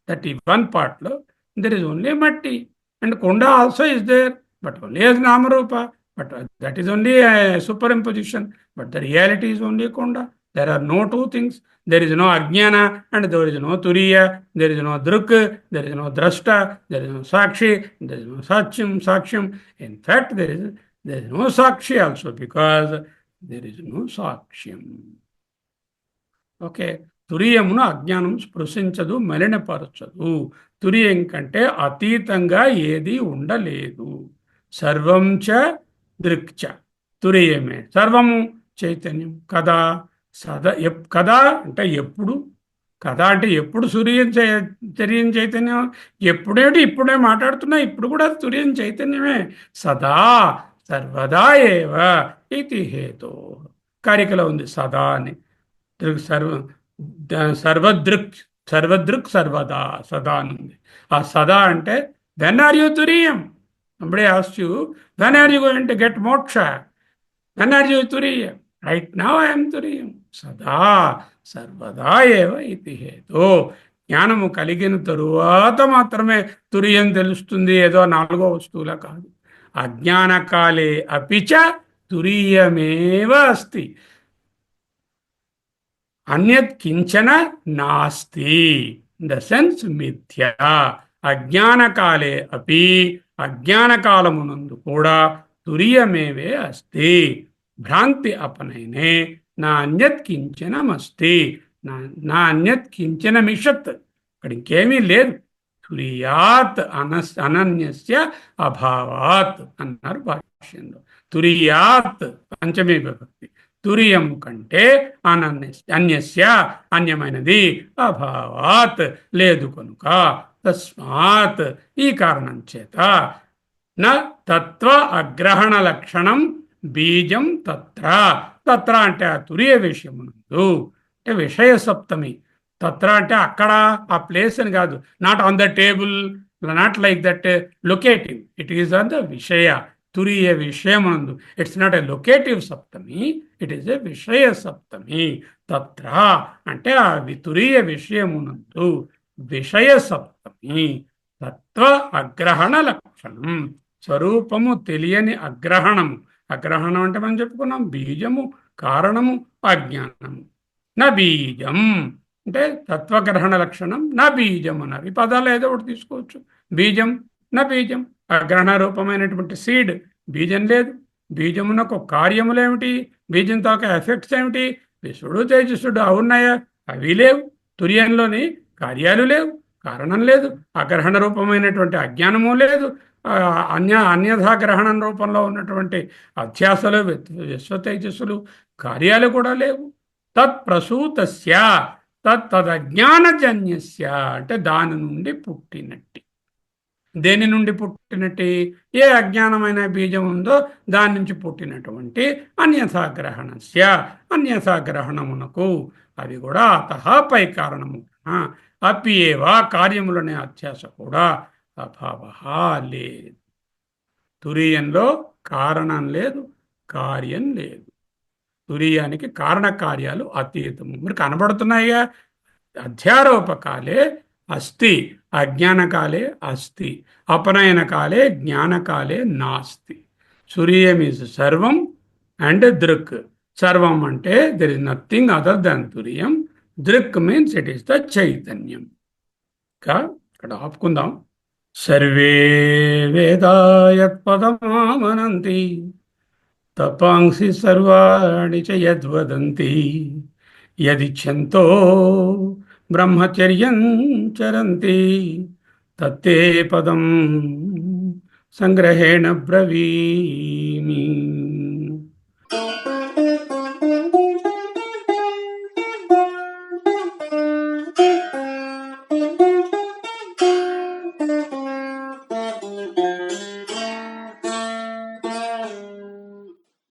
that ఈ వన్ పార్ట్లో దెర్ ఇస్ ఓన్లీ మట్టి, అండ్ కుండ also is there, but only as Namarupa, but that is only a superimposition, but the reality is only Konda. There are no two things. There is no Ajnana and there is no Turiya, there is no Druk, there is no Drashta, there is no Sakshi, there is no Saksham. In fact, there is no Sakshi also, because there is no Saksham. Okay. తురియమును అజ్ఞానం స్పృశించదు, మలినపరచదు. తురియం కంటే అతీతంగా ఏది ఉండలేదు. సర్వం చ దృక్చ, తురియమే సర్వము చైతన్యం. కదా కదా అంటే ఎప్పుడు, కదా అంటే ఎప్పుడు తురియం చైతన్యం. ఎప్పుడేంటి ఇప్పుడే మాట్లాడుతున్నా, ఇప్పుడు కూడా తురియం చైతన్యమే. సదా సర్వదా ఏవ ఇది హేతో. కారికలో ఉంది సదా అని. సర్వదృక్ సర్వదా, సదా అని ఉంది. ఆ సదా అంటే when are you turiyam? Somebody asks you, when are you going to get moksha? When are you Turiyam? Right now I am Turiyam. Sada, sarvada eva iti hetu. జ్ఞానము కలిగిన తరువాత మాత్రమే తురియం తెలుస్తుంది, ఏదో నాలుగో వస్తువుల కాదు. అజ్ఞానకాలే అపిచ తురీయమేవ అస్తి, అన్యత్ కించన నాస్తి. ఇన్ ద సెన్స్ మిథ్యా. అజ్ఞానకాలే అపి, అజ్ఞానకాలమునందు కూడా తురియమేవే అస్తి. భ్రాంతి అపనయనే నా అన్యత్ కించనమస్తి, నా అన్యత్ కించనమిషత్. ఇక్కడ ఇంకేమీ లేదు. తురియాత్ అనన్యస్య అభావాత్ అన్నారు భాష్యంలో. తురియాత్ పంచమీ విభక్తి. తురియం కంటే అన్యస్య అన్యమైనది, అభావాత్ లేదు కనుక, తస్మాత్ ఈ కారణం చేత న తత్వ అగ్రహణ లక్షణం బీజం తత్ర. తత్ర అంటే ఆ తురియ విషయమునందు, అంటే విషయ సప్తమి. తత్ర అంటే అక్కడ, ఆ ప్లేస్ అని కాదు. Not on the table, not like that locative. It is on the vishaya, తురియ విషయమునందు. It's not a locative saptami, it is a vishaya saptami. తత్ర అంటే ఆ తురియ విషయమునందు, విషయ సప్తమి. తత్వ అగ్రహణ లక్షణం, స్వరూపము తెలియని అగ్రహణము. అగ్రహణం అంటే మనం చెప్పుకున్నాం బీజము, కారణము, అజ్ఞానము. నా బీజం అంటే తత్వగ్రహణ లక్షణం, నా బీజం అన్నారు. ఈ పదాలు ఏదో ఒకటి తీసుకోవచ్చు. బీజం, నా బీజం. అగ్రహణ రూపమైనటువంటి సీడ్, బీజం లేదు. బీజమునకు కార్యములేమిటి, బీజంతో ఒక ఎఫెక్ట్స్ ఏమిటి? విశ్వడు తేజస్సుడు అవున్నాయా? అవి లేవు. తుర్యంలోని కార్యాలు లేవు, కారణం లేదు. అగ్రహణ రూపమైనటువంటి అజ్ఞానము లేదు. అన్యథా గ్రహణం రూపంలో ఉన్నటువంటి అధ్యాసలు, విశ్వతేజస్సులు, కార్యాలు కూడా లేవు. తత్ప్రసూతస్య తదజ్ఞానజన్యస్య అంటే దాని నుండి పుట్టినట్టి. దేని నుండి పుట్టినట్టి? ఏ అజ్ఞానమైన బీజం ఉందో దాని నుంచి పుట్టినటువంటి అన్యథాగ్రహణస్య, అన్యథాగ్రహణమునకు. అవి కూడా అతః పై కారణము. అప్యేవా కార్యములనే అధ్యాస కూడా అభావ లేదు. తురియంలో కారణం లేదు, కార్యం లేదు. తురియానికి కారణకార్యాలు అతీతము. మీరు కనబడుతున్నాయిగా. అధ్యారోపకాలే అస్తి, అజ్ఞానకాలే అస్తి, అపనయనకాలే జ్ఞానకాలే నాస్తి. Turiyam is sarvam and drik. సర్వం అంటే there is nothing other than turiyam. Drik means it is the chaitanyam. ఇక్కడ ఆపుకుందాం. సర్వే వేదా యత్పదమామనంతి తపాంసి సర్వాణి చ యద్వదంతి యదిచ్ఛంతో బ్రహ్మచర్యం చరంతి తత్తే పదం సంగ్రహేణ బ్రవీమి.